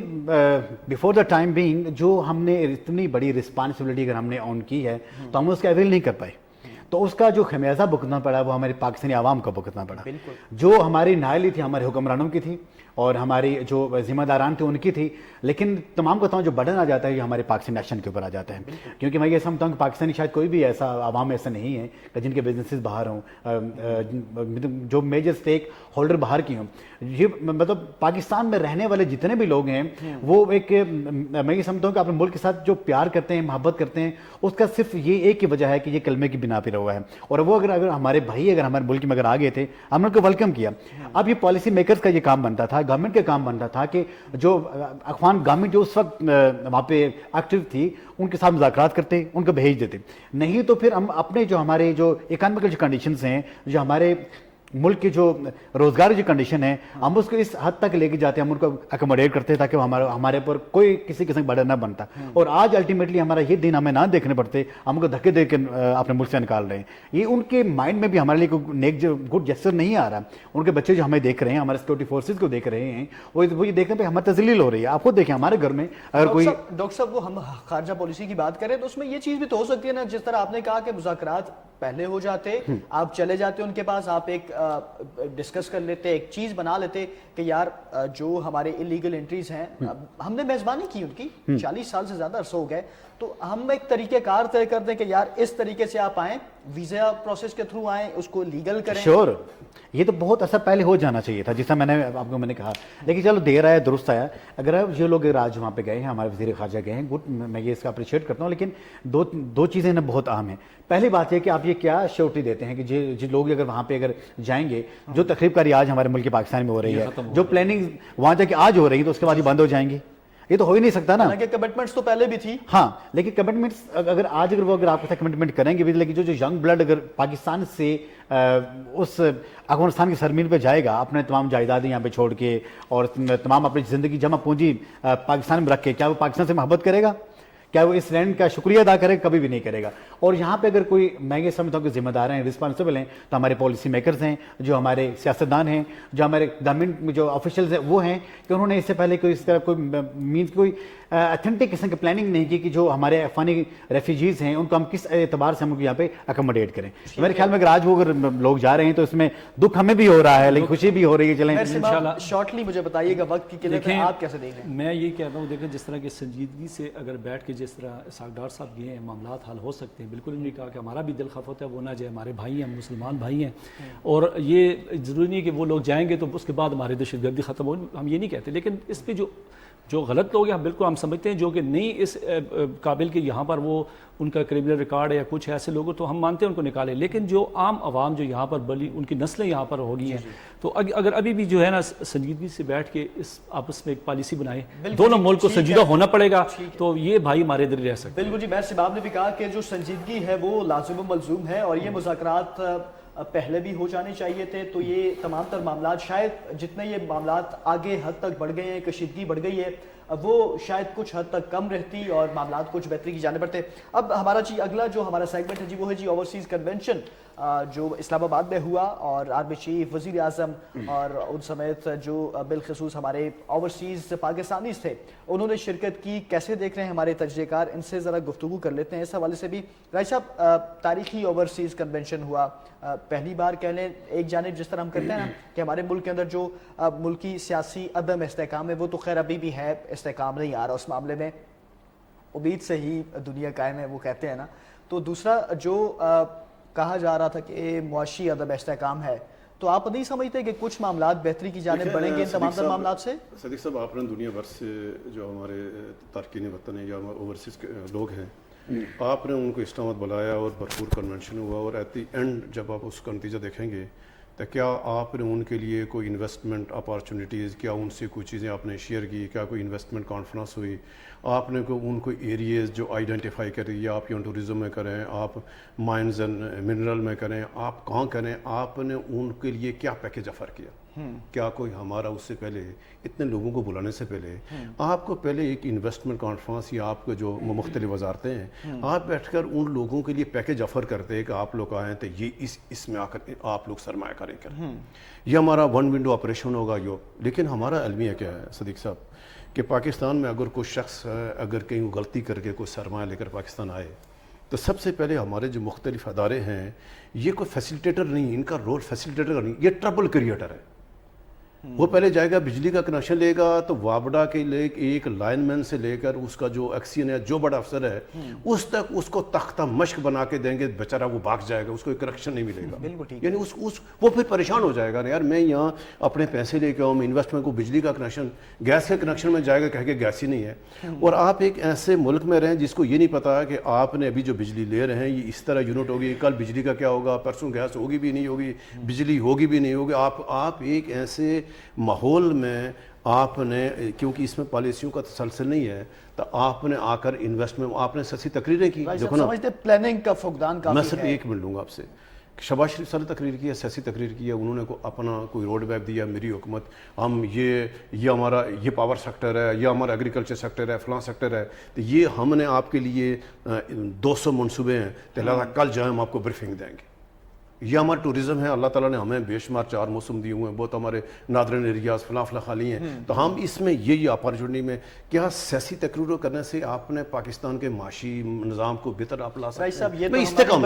[SPEAKER 3] بیفور دا ٹائم بینگ جو ہم نے اتنی بڑی رسپانسبلٹی اگر ہم نے آن کی ہے تو ہم اس کا اویل نہیں کر پائے, تو اس کا جو خمیازہ بھگتنا پڑا وہ ہمارے پاکستانی عوام کو بھگتنا پڑا. جو ہماری نااہلی تھی ہمارے حکمرانوں کی تھی اور ہماری جو ذمہ داران تھے ان کی تھی, لیکن تمام کا تمام جو برڈن آ جاتا ہے یہ ہمارے پاکستانی نیشن کے اوپر آ جاتا ہے. کیونکہ میں یہ سمجھتا ہوں کہ پاکستانی شاید کوئی بھی ایسا عوام ایسا نہیں ہے کہ جن کے بزنسز باہر ہوں, جو میجر اسٹیک ہولڈر باہر کی ہوں. یہ مطلب پاکستان میں رہنے والے جتنے بھی لوگ ہیں وہ ایک میں یہ سمجھتا ہوں کہ اپنے ملک کے ساتھ جو پیار کرتے ہیں, محبت کرتے ہیں, اس کا صرف یہ ایک ہی وجہ ہے کہ یہ کلمے کی بنا پہ رہا ہے. اور وہ اگر ہمارے بھائی اگر ہمارے ملک میں اگر آ گئے تھے ہم نے ان کو ویلکم کیا. اب یہ پالیسی میکرز کا یہ کام بنتا تھا, گورنمنٹ کا کام بنتا تھا کہ جو افغان گورنمنٹ جو اس وقت وہاں پہ ایکٹیو تھی ان کے ساتھ مذاکرات کرتے, ان کو بھیج دیتے. نہیں تو پھر ہم اپنے جو ہمارے جو اکانومیکل جو کنڈیشنز ہیں, جو ہمارے ملک کی جو روزگار کی کنڈیشن ہے, ہم اس کو اس حد تک لے کے جاتے ہیں, ہم ان کو اکوموڈیٹ کرتے ہیں تاکہ ہمارے پر کوئی کسی قسم کا برڈن نہ بنتا. اور آج الٹیمیٹلی ہمارا یہ دن ہمیں نہ دیکھنے پڑتے, ہم کو دھکے دے کے اپنے ملک سے نکال رہے ہیں. یہ ان کے مائنڈ میں بھی ہمارے لیے کوئی نیک جو گڈ جیسچر نہیں آ رہا. ان کے بچے جو ہمیں دیکھ رہے ہیں, ہمارے سیکورٹی فورسز کو دیکھ رہے ہیں, وہ یہ دیکھنے پہ ہمیں تذلیل ہو رہی ہے. آپ خود دیکھیں ہمارے گھر میں اگر کوئی
[SPEAKER 2] ڈاکٹر صاحب وہ ہم خارجہ پالیسی کی بات کریں تو اس میں یہ چیز بھی تو ہو سکتی ہے نا, جس طرح آپ نے کہا کہ مذاکرات پہلے ہو جاتے, آپ چلے جاتے ان کے پاس, آپ ایک ڈسکس کر لیتے, ایک چیز بنا لیتے کہ یار جو ہمارے انلیگل انٹریز ہیں ہم نے میزبانی کی ان کی 40 سال سے زیادہ عرصہ ہو گئے, تو ہم ایک طریقہ کار طے کر دیں کہ یار اس طریقے سے آپ آئیں, ویزا پروسیس کے تھرو آئیں, اس کو لیگل کریں.
[SPEAKER 3] شور یہ تو بہت عرصہ پہلے ہو جانا چاہیے تھا, جیسا میں نے آپ کو میں نے کہا. لیکن چلو دیر آیا درست آیا. اگر یہ لوگ آج وہاں پہ گئے ہیں, ہمارے وزیر خارجہ گئے ہیں, گڈ, میں یہ اس کا اپریشیٹ کرتا ہوں. لیکن دو چیزیں نا بہت اہم ہیں. پہلی بات یہ کہ آپ یہ کیا شیورٹی دیتے ہیں کہ جو لوگ اگر وہاں پہ اگر جائیں گے, جو تقریب کاری آج ہمارے ملک پاکستان میں ہو رہی ہے, جو پلاننگ وہاں جا کے آج ہو رہی ہے, تو اس کے بعد یہ بند ہو جائیں گے. یہ تو ہو ہی نہیں سکتا نا.
[SPEAKER 2] کمٹمنٹس تو پہلے بھی تھی.
[SPEAKER 3] ہاں لیکن کمٹمنٹس اگر آج اگر وہ اگر آپ کے ساتھ کمٹمنٹ کریں گے بھی, لیکن جو ینگ بلڈ اگر پاکستان سے اس افغانستان کی سرزمین پہ جائے گا اپنے تمام جائیدادیں یہاں پہ چھوڑ کے اور تمام اپنی زندگی جمع پونجی پاکستان میں رکھ کے, کیا وہ پاکستان سے محبت کرے گا؟ کیا وہ اس لینڈ کا شکریہ ادا کرے؟ کبھی بھی نہیں کرے گا. اور یہاں پہ اگر کوئی, میں یہ سمجھتا ہوں کہ ذمہ دار ہیں, رسپانسبل ہیں, تو ہمارے پالیسی میکرز ہیں, جو ہمارے سیاستدان ہیں, جو ہمارے گورنمنٹ میں جو آفیشلز ہیں, وہ ہیں کہ انہوں نے اس سے پہلے کوئی اس طرح کوئی مینس کوئی اتھینٹک قسم کی پلاننگ نہیں کی کہ جو ہمارے افغانی ریفیوجیز ہیں ان کو ہم کس اعتبار سے ہم کو یہاں پہ اکوموڈیٹ کریں. میرے خیال میں اگر آج وہ اگر لوگ جا رہے ہیں تو اس میں دکھ ہمیں بھی ہو رہا ہے لیکن خوشی بھی ہو رہی ہے. چلیں
[SPEAKER 2] انشاءاللہ شارٹلی مجھے بتائیے گا, وقت کی قلت ہے, آپ کیسے دیکھ رہے ہیں؟
[SPEAKER 4] میں یہ کہتا ہوں, دیکھیں جس طرح کی سنجیدگی سے اگر بیٹھ کے جس طرح اسحاق ڈار صاحب گئے ہیں, معاملات حل ہو سکتے ہیں. بالکل انہوں نے کہا کہ ہمارا بھی دل خف ہوتا ہے, وہ نہ جائے, ہمارے بھائی ہیں, مسلمان بھائی ہیں, اور یہ ضروری نہیں ہے کہ وہ لوگ جائیں گے تو اس کے بعد ہماری دہشت گردی ختم ہو, ہم یہ نہیں کہتے. لیکن اس پہ جو غلط لوگ ہیں ہم بالکل ہم سمجھتے ہیں, جو کہ نہیں اس قابل کہ یہاں پر وہ ان کا کریمنل ریکارڈ ہے یا کچھ ایسے لوگوں, تو ہم مانتے ہیں ان کو نکالیں. لیکن جو عام عوام جو یہاں پر بلی, ان کی نسلیں یہاں پر ہو گئی ہیں, تو اگر ابھی بھی جو ہے نا سنجیدگی سے بیٹھ کے اس آپس میں ایک پالیسی بنائیں, دونوں ملک کو سنجیدہ ہونا پڑے گا, تو یہ بھائی ہمارے ادھر رہ سکتے.
[SPEAKER 2] بالکل جی, میر صاحب نے بھی کہا کہ جو سنجیدگی ہے وہ لازم و ملزوم ہے, اور یہ مذاکرات پہلے بھی ہو جانے چاہیے تھے. تو یہ تمام تر معاملات, شاید جتنے یہ معاملات آگے حد تک بڑھ گئے ہیں, کشیدگی بڑھ گئی ہے, وہ شاید کچھ حد تک کم رہتی اور معاملات کچھ بہتری کی جانب بڑھتے. اب ہمارا جی اگلا جو ہمارا سیگمنٹ ہے جی وہ ہے جی اوورسیز کنونشن, جو اسلام آباد میں ہوا, اور آرمی چیف, وزیر اعظم اور ان سمیت جو بالخصوص ہمارے اوورسیز پاکستانیز تھے انہوں نے شرکت کی. کیسے دیکھ رہے ہیں ہمارے تجزیہ کار, ان سے ذرا گفتگو کر لیتے ہیں اس حوالے سے بھی. رائی صاحب, تاریخی اوورسیز کنونشن ہوا, پہلی بار کہہ لیں ایک جانب جس طرح ہم کرتے ہیں نا کہ ہمارے ملک کے اندر جو ملکی سیاسی عدم استحکام ہے وہ تو خیر ابھی بھی ہے, استحکام نہیں آ رہا اس معاملے میں, امید سے ہی دنیا قائم ہے وہ کہتے ہیں نا. تو دوسرا جو کہا جا رہا تھا کہ معاشی عدم استحکام ہے, تو آپ نہیں سمجھتے کہ کچھ معاملات بہتری کی جانب بڑھیں گے ان تمام تر معاملات سے؟
[SPEAKER 1] صدیق صاحب, آپ نے دنیا بھر سے جو ہمارے تارکین وطن ہیں یا اوورسیز لوگ ہیں, آپ نے ان کو اسلام آباد بلایا اور بھرپور کنونشن ہوا, اور ایٹ دی اینڈ جب آپ اس کا نتیجہ دیکھیں گے تو کیا آپ نے ان کے لیے کوئی انویسٹمنٹ اپارچونیٹیز، کیا ان سے کوئی چیزیں آپ نے شیئر کی، کیا کوئی انویسٹمنٹ کانفرنس ہوئی، آپ نے ان کو ایریز جو آئیڈینٹیفائی کری، یا آپ یوں ٹوریزم میں کریں، آپ مائنز اینڈ منرل میں کریں، آپ کہاں کریں، آپ نے ان کے لیے کیا پیکیج آفر کیا؟ کیا کوئی ہمارا اس سے پہلے اتنے لوگوں کو بلانے سے پہلے آپ کو پہلے ایک انویسٹمنٹ کانفرنس یا آپ کو جو مختلف وزارتیں ہیں آپ بیٹھ کر ان لوگوں کے لیے پیکیج آفر کرتے ہیں کہ آپ لوگ آئیں تو یہ اس میں آ کر آپ لوگ سرمایہ کاری کریں، یہ ہمارا ون ونڈو آپریشن ہوگا لیکن ہمارا المیہ کیا ہے صدیق صاحب کہ پاکستان میں اگر کوئی شخص اگر کہیں غلطی کر کے کوئی سرمایہ لے کر پاکستان آئے تو سب سے پہلے ہمارے جو مختلف ادارے ہیں یہ کوئی فیسیلیٹیٹر نہیں، ان کا رول فیسیلیٹیٹر نہیں، یہ ٹربل کریٹر ہے۔ وہ پہلے جائے گا بجلی کا کنیکشن لے گا تو وابڈا کے لے ایک لائن مین سے لے کر اس کا جو ایکسین ہے جو بڑا افسر ہے اس تک اس کو تختہ مشق بنا کے دیں گے، بیچارہ وہ بھاگ جائے گا، اس کو ایک کریکشن نہیں ملے گا، یعنی وہ پھر پریشان ہو جائے گا یار میں یہاں اپنے پیسے لے کے آؤں، میں انویسٹمنٹ کو بجلی کا کنیکشن گیس کے کنیکشن میں جائے گا کہہ کے گیس ہی نہیں ہے۔ اور آپ ایک ایسے ملک میں رہیں جس کو یہ نہیں پتا کہ آپ نے ابھی جو بجلی لے رہے ہیں یہ اس طرح یونٹ ہوگی، کل بجلی کا کیا ہوگا، پرسوں گیس ہوگی بھی نہیں ہوگی، بجلی ہوگی بھی نہیں ہوگی۔ آپ ایک ایسے ماحول میں آپ نے، کیونکہ اس میں پالیسیوں کا تسلسل نہیں ہے، تو آپ نے آ کر انویسٹمنٹ آپ نے سیاسی تقریریں کی، دیکھو نا
[SPEAKER 2] سمجھتے پلاننگ کا فقدان کافی ہے۔
[SPEAKER 1] میں صرف ایک منٹ لوں گا آپ سے، شہباز شریف صاحب نے تقریر کی ہے، سیاسی تقریر کی ہے، انہوں نے اپنا کوئی روڈ میپ دیا، میری حکومت ہم یہ ہمارا یہ پاور سیکٹر ہے، یہ ہمارا ایگریکلچر سیکٹر ہے، فلاں سیکٹر ہے، تو یہ ہم نے آپ کے لیے 200 منصوبے ہیں، تو لہٰذا کل جو ہے ہم آپ کو بریفنگ دیں گے۔ یہ ہمارا ٹوریزم ہے، اللہ تعالیٰ نے ہمیں بے شمار 4 موسم دیے ہوئے ہیں، بہت ہمارے نادرین ایریاز فلاں خالی ہیں، تو ہم اس میں یہ اپارچونیٹی میں کیا سیاسی تقریروں کرنے سے آپ نے پاکستان کے معاشی نظام کو بہتر آپ لا سکتے ہیں؟ میں استحکام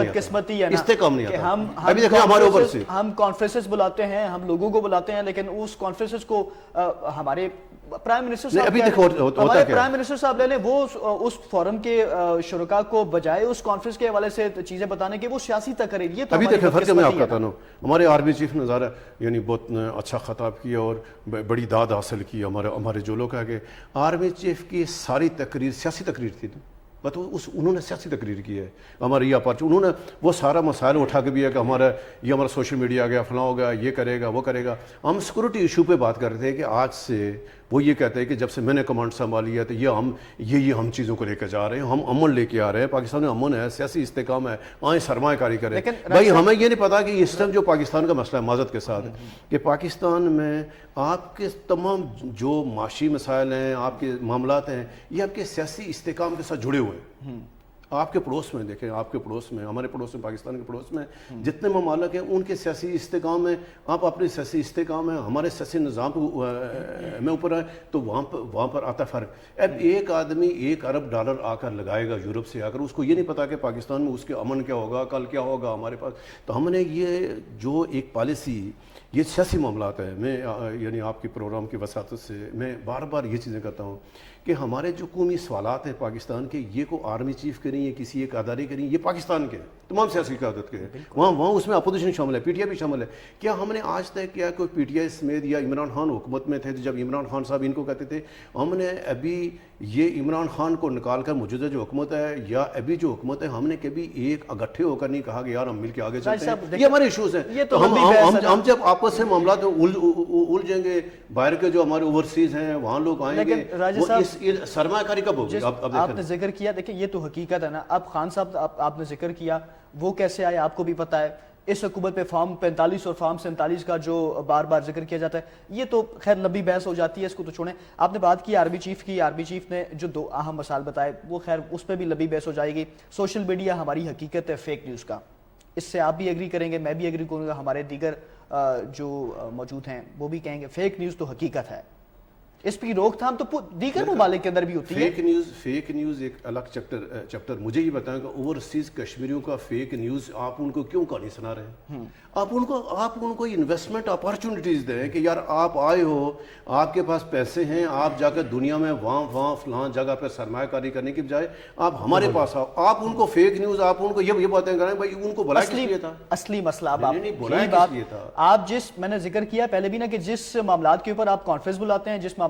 [SPEAKER 1] نہیں آتا۔ ابھی دیکھیں ہمارے اوپر سے
[SPEAKER 2] ہم کانفرنسز بلاتے ہیں، ہم لوگوں کو بلاتے ہیں، لیکن اس کانفرنسز کو ہمارے پرائم منسٹر صاحب لے لیں، وہ اس فورم کے شرکاء کو بجائے اس کانفرنس کے حوالے سے چیزیں بتانے کے وہ سیاسی تقریر، یہ تو
[SPEAKER 1] ابھی دیکھیں فرق میں آپ کہتا ہوں، ہمارے آرمی چیف نے ظاہر یعنی بہت اچھا خطاب کیا اور بڑی داد حاصل کی، ہمارے جو لوگ کہ آرمی چیف کی ساری تقریر سیاسی تقریر تھی نا، انہوں نے سیاسی تقریر کی ہے ہمارے یہ اپارچونیٹی، انہوں نے وہ سارا مسائل اٹھا کے بھی ہے کہ ہمارا سوشل میڈیا آ گیا، فلاں ہو گیا، یہ کرے گا وہ کرے گا۔ ہم سیکورٹی ایشو پہ بات کر رہے تھے کہ آج سے وہ یہ کہتے ہیں کہ جب سے میں نے کمانڈ سنبھالی ہے تو یہ ہم چیزوں کو لے کے جا رہے ہیں، ہم امن لے کے آ رہے ہیں، پاکستان میں امن ہے، سیاسی استحکام ہے، آئیں سرمایہ کاری کریں۔ بھائی ہمیں یہ نہیں پتا کہ اس ٹائم جو پاکستان کا مسئلہ ہے معذرت کے ساتھ کہ پاکستان میں آپ کے تمام جو معاشی مسائل ہیں، آپ کے معاملات ہیں، یہ آپ کے سیاسی استحکام کے ساتھ جڑے ہوئے ہیں۔ آپ کے پڑوس میں دیکھیں، آپ کے پڑوس میں، ہمارے پڑوس میں، پاکستان کے پڑوس میں جتنے ممالک ہیں ان کے سیاسی استحکام میں آپ اپنے سیاسی استحکام میں ہمارے سیاسی نظام میں اوپر آئے تو وہاں پر آتا فرق۔ اب ایک آدمی $1 ارب آ کر لگائے گا یورپ سے آ کر، اس کو یہ نہیں پتا کہ پاکستان میں اس کے امن کیا ہوگا، کل کیا ہوگا ہمارے پاس۔ تو ہم نے یہ جو ایک پالیسی، یہ سیاسی معاملات ہے، میں یعنی آپ کے پروگرام کی وساطت سے میں بار بار یہ چیزیں کرتا ہوں کہ ہمارے جو قومی سوالات ہیں پاکستان کے، یہ کو آرمی چیف کریں یا کسی ایک ادارے کریں، یہ پاکستان کے تمام سیاسی قیادت کے ہیں، وہاں اس میں اپوزیشن شامل ہے، پی ٹی آئی بھی شامل ہے۔ کیا ہم نے آج تک کیا کوئی پی ٹی آئی سمیت یا عمران خان حکومت میں تھے جب عمران خان صاحب ان کو کہتے تھے، ہم نے ابھی یہ عمران خان کو نکال کر موجودہ جو حکومت ہے یا ابھی جو حکومت ہے، ہم نے کبھی ایک اکٹھے ہو کر نہیں کہا کہ یار ہم مل کے آگے چلتے ہیں؟ یہ ہمارے ایشوز ہیں۔ تو ہم جب آپس سے معاملات الجھیں گے، باہر کے جو ہمارے اوورسیز ہیں وہاں لوگ آئیں گے، سرمایہ کاری کب ہوگی؟
[SPEAKER 2] آپ نے ذکر کیا، دیکھیں یہ تو حقیقت ہے نا۔ اب خان صاحب آپ نے ذکر کیا، وہ کیسے آئے آپ کو بھی پتا ہے، اس حکومت پہ فارم 45 اور فارم 47 کا جو بار بار ذکر کیا جاتا ہے، یہ تو خیر لمبی بحث ہو جاتی ہے، اس کو تو چھوڑیں۔ آپ نے بات کی آرمی چیف کی، آرمی چیف نے جو 2 اہم مسائل بتائے وہ خیر اس پہ بھی لمبی بحث ہو جائے گی۔ سوشل میڈیا ہماری حقیقت ہے فیک نیوز کا، اس سے آپ بھی ایگری کریں گے، میں بھی ایگری کروں گا، ہمارے دیگر جو موجود ہیں وہ بھی کہیں گے فیک نیوز تو حقیقت ہے، اس کی روک تھام تو دیگر ممالک کے اندر بھی ہوتی ہے۔
[SPEAKER 1] فیک نیوز ایک الگ چیپٹر۔ مجھے یہ بتائیں کہ اوورسیز کشمیریوں کا فیک نیوز آپ ان کو کیوں کہانی سنا رہے ہیں؟ آپ ان کو انویسٹمنٹ اپارچونیٹیز دیں کہ یار آپ آئے ہو، آپ کے پاس پیسے ہیں، آپ جا کر دنیا میں وہاں فلاں جگہ پہ سرمایہ کاری کرنے کی بجائے آپ ہمارے پاس آؤ۔ آپ ان کو فیک نیوز، آپ ان کو یہ باتیں کریں، بھائی ان کو بلا کس لیے تھا؟
[SPEAKER 2] اصلی مسئلہ
[SPEAKER 1] آپ
[SPEAKER 2] جس میں نے ذکر کیا پہلے بھی نا کہ جس معاملات کے اوپر آپ کانفرنس بلاتے ہیں، جس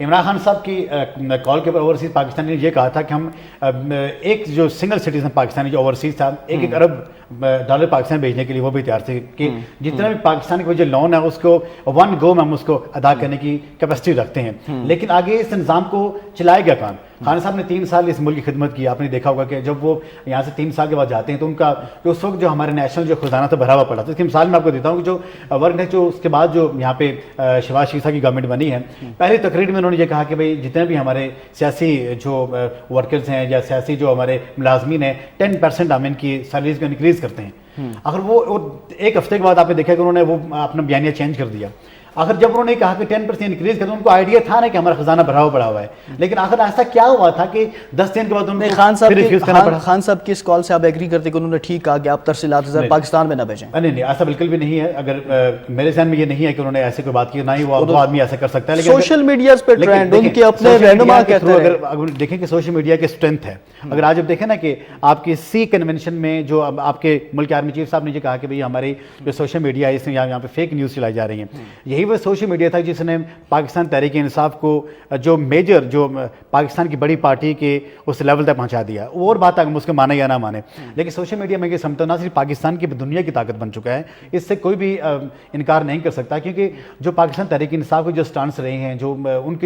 [SPEAKER 3] عمران خان صاحب کی کال کے اوپر اوورسیز پاکستانی نے یہ کہا تھا کہ ہم ایک جو سنگل سٹیزن پاکستانی جو اوورسیز تھا 1 ارب ڈالر پاکستان بھیجنے کے لیے وہ بھی تیار تھے کہ جتنا بھی پاکستان کا جو لون ہے اس کو 1 گو میں ہم اس کو ادا کرنے کی کیپیسٹی رکھتے ہیں. لیکن آگے اس نظام کو چلائے گا کون؟ خان صاحب نے 3 سال اس ملک کی خدمت کی. آپ نے دیکھا ہوگا کہ جب وہ یہاں سے 3 سال کے بعد جاتے ہیں تو ان کا جو اس وقت جو ہمارے نیشنل جو خزانہ تھا بھرا ہوا پڑا تھا. اس کی مثال میں آپ کو دیتا ہوں کہ جو ورک ہے جو اس کے بعد جو یہاں پہ شہباز شریف صاحب کی گورنمنٹ بنی ہے, پہلی تقریر میں انہوں نے یہ کہا کہ بھائی جتنے بھی ہمارے سیاسی جو ورکرز ہیں یا سیاسی جو ہمارے ملازمین ہیں 10% ہم ان کی سیلریز کو انکریز کرتے ہیں. اگر وہ 1 ہفتے کے بعد آپ نے دیکھا کہ انہوں نے وہ اپنا بیانیہ چینج کر دیا. اگر جب انہوں نے کہا کہ 10% انکریز کرتے ان کو آئیڈیا تھا نا کہ ہمارا خزانہ بھرا ہوا ہے, لیکن آخر ایسا کیا ہوا تھا کہ 10 دن کے بعد انہوں نے
[SPEAKER 2] خان صاحب کی اس کال سے آپ ایگری کرتے کہ انہوں نے ٹھیک کہا کہ آپ ترسیلات پاکستان میں نہ بھیجیں؟
[SPEAKER 3] نہیں, ایسا بالکل بھی نہیں ہے. اگر میرے ذہن میں یہ نہیں ہے کہ انہوں نے ایسے کوئی بات کی, نہ ہی وہ آدمی ایسا کر سکتا ہے. لیکن
[SPEAKER 2] سوشل میڈیا پہ ٹرینڈ ان کے اپنے رہنما کہتے ہیں,
[SPEAKER 3] اگر دیکھیں کہ سوشل میڈیا کی اسٹرینتھ ہے. اگر آج آپ دیکھیں نا کہ آپ کی سی کنونشن میں جو آپ کے ملک آرمی چیف صاحب نے یہ کہا کہ بھئی ہماری جو سوشل میڈیا ہے اس میں یہاں پہ فیک نیوز چلائی جا رہی ہیں, یہی وہ سوشل میڈیا تھا جس نے پاکستان تحریک انصاف کو جو میجر جو پاکستان کی بڑی پارٹی کے اس لیول تک پہنچا دیا. اور بات ہے اس کو مانے یا نہ مانے, لیکن سوشل میڈیا میں یہ سمجھتا ہوں نہ صرف پاکستان کی دنیا کی طاقت بن چکا ہے. اس سے کوئی بھی انکار نہیں کر سکتا, کیونکہ جو پاکستان تحریک انصاف کے جو سٹانس رہے ہیں, جو ان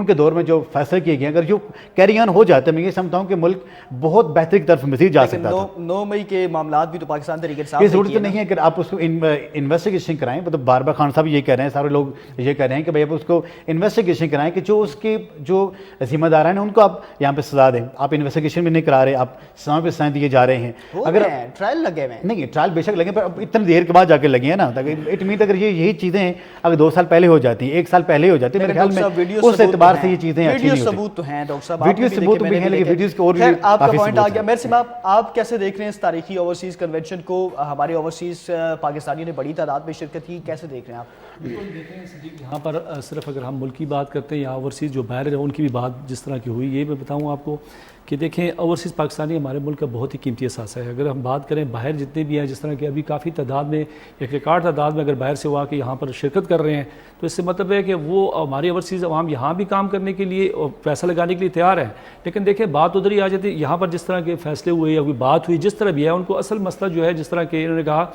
[SPEAKER 3] کے دور میں جو فیصلے کیے گئے, اگر جو کیری آن ہو جاتے ہیں, میں یہ سمجھتا ہوں کہ ملک بہت بہتری کی طرف مزید جا سکتا تھا.
[SPEAKER 2] 9 مئی کے معاملات بھی تو پاکستان تحریک انصاف
[SPEAKER 3] یہ ضرورت نہیں ہے کہ آپ اس کو انویسٹیگیشن کرائیں. مطلب بار بار خان صاحب یہ کہہ رہے ہیں, سارے لوگ یہ کہہ رہے ہیں کہ بھائی آپ اس کو انویسٹیگیشن کرائیں کہ جو اس کے جو ذمہ داران ہیں ان کو آپ یہاں پہ سزا دیں. آپ انویسٹیگیشن بھی نہیں کرا رہے, آپ سزا پہ سزائیں دیے جا رہے ہیں. اگر
[SPEAKER 2] ٹرائل لگے ہوئے
[SPEAKER 3] نہیں, ٹرائل بے شک لگے, پر اتنی دیر کے بعد جا کے لگے ہیں نا. اٹ مین اگر یہی چیزیں اگر 2 سال پہلے ہو جاتی, 1 سال پہلے ہو جاتی, میرے خیال میں اس اعتبار سے یہ چیزیں اچھی نہیں ہوتی.
[SPEAKER 2] ثبوت تو ہیں ڈاکٹر صاحب,
[SPEAKER 3] ویڈیو ثبوت بھی ہیں, لیکن ویڈیوز کے اور بھی
[SPEAKER 2] آپ کا
[SPEAKER 3] کافی
[SPEAKER 2] پوائنٹ آ گیا.
[SPEAKER 3] ثبوت
[SPEAKER 2] میرے صاحب آپ کیسے دیکھ رہے ہیں اس تاریخی اوورسیز کنونشن کو؟ ہمارے اوورسیز پاکستانیوں نے بڑی تعداد میں شرکت کی, کیسے دیکھ رہے ہیں آپ؟
[SPEAKER 4] بالکل دیکھیں صدیق, یہاں پر صرف اگر ہم ملک کی بات کرتے ہیں یا اوورسیز جو باہر ہیں ان کی بھی بات جس طرح کی ہوئی, یہ میں بتاؤں آپ کو کہ دیکھیں اوورسیز پاکستانی ہمارے ملک کا بہت ہی قیمتی اثاثہ ہے. اگر ہم بات کریں باہر جتنے بھی ہیں, جس طرح کہ ابھی کافی تعداد میں ایک ریکارڈ تعداد میں اگر باہر سے ہوا کہ یہاں پر شرکت کر رہے ہیں, تو اس سے مطلب ہے کہ وہ ہماری اوورسیز عوام یہاں بھی کام کرنے کے لیے اور پیسہ لگانے کے لیے تیار ہیں. لیکن دیکھیں بات ادھر ہی آ جاتی ہے, یہاں پر جس طرح کے فیصلے ہوئے یا کوئی بات ہوئی جس طرح بھی ہے, ان کو اصل مسئلہ جو ہے جس طرح کہ انہوں نے کہا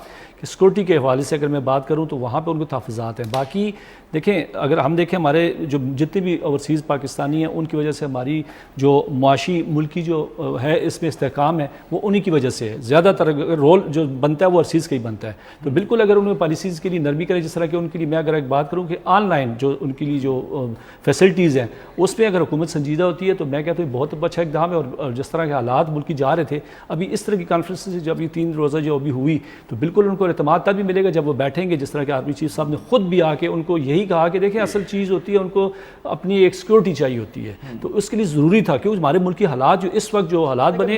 [SPEAKER 4] کہ سیکورٹی کے حوالے سے اگر میں بات کروں تو وہاں پہ ان کو تحفظات ہیں. باقی دیکھیں اگر ہم دیکھیں ہمارے جو جتنے بھی اوورسیز پاکستانی ہیں ان کی وجہ سے ہماری جو معاشی ملکی جو ہے اس میں استحکام ہے وہ انہی کی وجہ سے ہے. زیادہ تر رول جو بنتا ہے وہ اوورسیز کا ہی بنتا ہے. تو بالکل اگر انہوں نے پالیسیز کے لیے نرمی کرے, جس طرح کہ ان کے لیے میں اگر ایک بات کروں کہ آن لائن جو ان کے لیے جو فیسلٹیز ہیں اس پہ اگر حکومت سنجیدہ ہوتی ہے تو میں کہتا ہوں بہت اچھا اقدام ہے. اور جس طرح کے حالات ملکی جا رہے تھے, ابھی اس طرح کی کانفرنس سے جب یہ 3 روزہ جو ابھی ہوئی تو بالکل ان کو اعتماد تب بھی ملے گا جب وہ بیٹھیں گے. جس طرح کہ آرمی چیف صاحب نے خود بھی آ کے ان کو یہی کہا کہ دیکھیں اصل چیز ہوتی ہے ان کو اپنی ایک سیکورٹی چاہیے ہوتی ہے, تو اس کے لیے ضروری تھا کہ ہمارے ملک کی حالات جو اس وقت جو حالات بنے,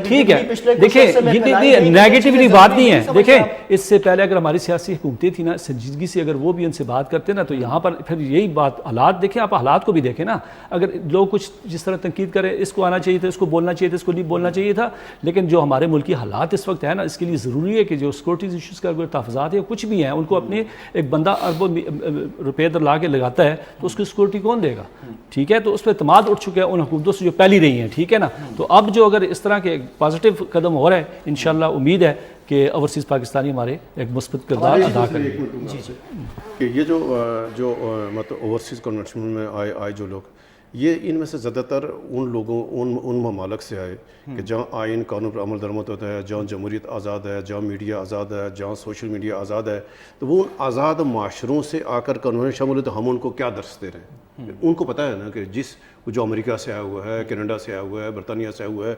[SPEAKER 4] ٹھیک ہے دیکھیں یہ نیگیٹیوٹی بات نہیں ہے. دیکھیں اس سے پہلے اگر ہماری سیاسی حکومتیں تھیں نا, سنجیدگی سے اگر وہ بھی ان سے بات کرتے نا, تو یہاں پر پھر یہی بات حالات دیکھیں, آپ حالات کو بھی دیکھیں نا. اگر لوگ کچھ جس طرح تنقید کریں, اس کو آنا چاہیے تھا, اس کو بولنا چاہیے تھا, اس کو نہیں بولنا چاہیے تھا, لیکن جو ہمارے ملک کی حالات اس وقت ہے نا, اس کے لیے ضروری ہے کہ جو سیکورٹیز ایشوز کا تحفظات ہے کچھ بھی ہیں, ان کو اپنے ایک بندہ اربوں روپے ادھر لا کے لگاتا ہے تو اس کی سیکورٹی کون دے گا؟ ٹھیک ہے, تو اس پہ اعتماد اٹھ چکا ہے ان حکومتوں سے جو پہلی رہی ہیں. ٹھیک ہے نا, تو اب جو اگر اس طرح کے پازیٹیو قدم ہو رہا ہے, انشاءاللہ امید ہے کہ اوورسیز پاکستانی ہمارے ایک مثبت کردار ادا کریں گے.
[SPEAKER 1] جی جی, یہ جو مطلب اوورسیز کنونشن میں آئے جو لوگ, یہ ان میں سے زیادہ تر ان لوگوں ان ممالک سے آئے کہ جہاں آئین قانون پر عمل درآمد ہوتا ہے, جہاں جمہوریت آزاد ہے, جہاں میڈیا آزاد ہے, جہاں سوشل میڈیا آزاد ہے. تو وہ آزاد معاشروں سے آ کر قانون شامل ہوئے, تو ہم ان کو کیا درس دے رہے ہیں؟ ان کو پتہ ہے نا کہ جو امریکہ سے آیا ہوا ہے, کینیڈا سے آیا ہوا ہے, برطانیہ سے آیا ہوا ہے,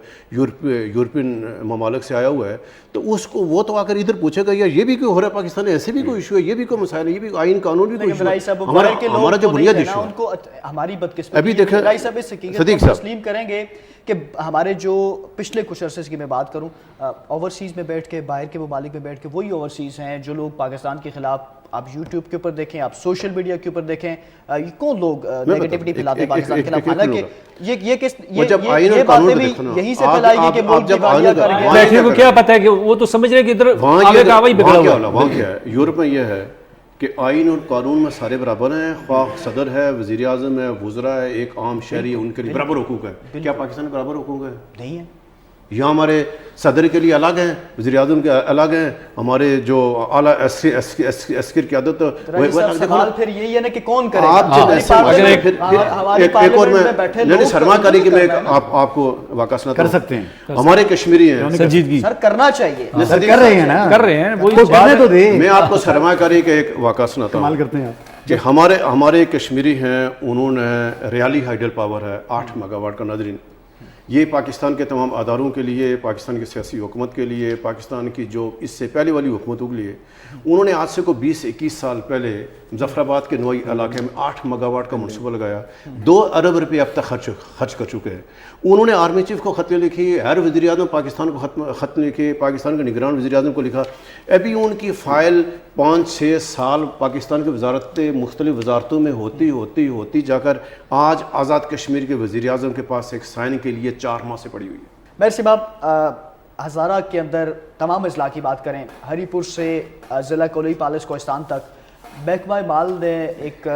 [SPEAKER 1] یورپین ممالک سے آیا ہوا ہے, تو اس کو وہ تو آ کر ادھر پوچھے گا یار یہ بھی کوئی ہو رہا ہے پاکستان میں, ایسے بھی کوئی ایشو ہے, یہ بھی کوئی مسائل ہے, یہ بھی آئین قانون بھی کوئی ایشو ہے. ہمارا جو بنیادی ایشو ہے
[SPEAKER 2] ہماری بدقسمتی,
[SPEAKER 1] ابھی دیکھیں
[SPEAKER 2] صدیق صاحب تسلیم کریں گے کہ ہمارے جو پچھلے کچھ عرصے کی میں بات کروں, اوورسیز میں بیٹھ کے, باہر کے ممالک میں بیٹھ کے وہی اوورسیز ہیں جو لوگ پاکستان کے خلاف, آپ یوٹیوب کے اوپر دیکھیں, آپ سوشل میڈیا کے اوپر دیکھیں, یہ کون لوگ نیگیٹیوٹی پھیلاتے ہیں پاکستان کے خلاف. حالانکہ یہ باتیں بھی یہیں سے پھیلائی گئی کہ ملک دیوالیہ کر گیا.
[SPEAKER 4] بیٹھنے کو کیا پتہ ہے کہ وہ تو سمجھ رہے کہ ادھر آگے کا وہی بگڑا ہوا ہے.
[SPEAKER 1] وہاں کیا ہے, یورپ میں یہ ہے کہ آئین اور قانون میں سارے برابر ہیں، خواہ صدر ہے، وزیر اعظم ہے، وزراء ہے، ایک عام شہری ہے، ان کے لیے برابر حقوق ہے. کیا پاکستان میں برابر حقوق ہے؟
[SPEAKER 2] نہیں ہے.
[SPEAKER 1] یہاں ہمارے صدر کے لیے الگ ہیں، وزیر اعظم کے الگ ہیں، ہمارے جو اعلیٰ عسکر قیادت
[SPEAKER 2] سوال پھر یہی ہے نا کہ کون کرے
[SPEAKER 1] آپ ایک اور میں سرما کاری کہ میں آپ کو واقعہ سناتا ہوں.
[SPEAKER 3] کر سکتے ہیں،
[SPEAKER 1] ہمارے کشمیری ہیں
[SPEAKER 4] سنجیدگی
[SPEAKER 2] سر کرنا چاہیے.
[SPEAKER 3] کر رہے ہیں نا،
[SPEAKER 4] کر رہے ہیں، وہی
[SPEAKER 3] کرنے تو دے.
[SPEAKER 1] میں آپ کو سرما کاری کا ایک واقعہ سناتا ہوں
[SPEAKER 3] کرتے ہیں آپ
[SPEAKER 1] کہ ہمارے کشمیری ہیں، انہوں نے ریالی ہائیڈل پاور ہے 8 میگا واٹ کا. ناظرین، یہ پاکستان کے تمام اداروں کے لیے، پاکستان کی سیاسی حکومت کے لیے، پاکستان کی جو اس سے پہلے والی حکومتوں کے لیے، انہوں نے آج سے کو 20-21 سال پہلے مظفر آباد کے نوئی علاقے میں 8 میگا واٹ کا منصوبہ لگایا. 2 ارب روپے اب تک خرچ کر چکے ہیں. انہوں نے آرمی چیف کو خط لکھی، ہر وزیر اعظم پاکستان کو خط لکھے، پاکستان کے نگران وزیر اعظم کو لکھا. ابھی ان کی فائل 5-6 سال پاکستان کی مختلف وزارتوں میں ہوتی جا کر آج آزاد کشمیر کے وزیر اعظم کے پاس ایک سائن کے لیے 4 ماہ سے پڑی ہوئی ہے.
[SPEAKER 2] میرے صاحب، ہزارہ کے اندر تمام اضلاع کی بات کریں، ہری پور سے ضلع کولی پالس کوہستان تک، محکمہ مال نے ایک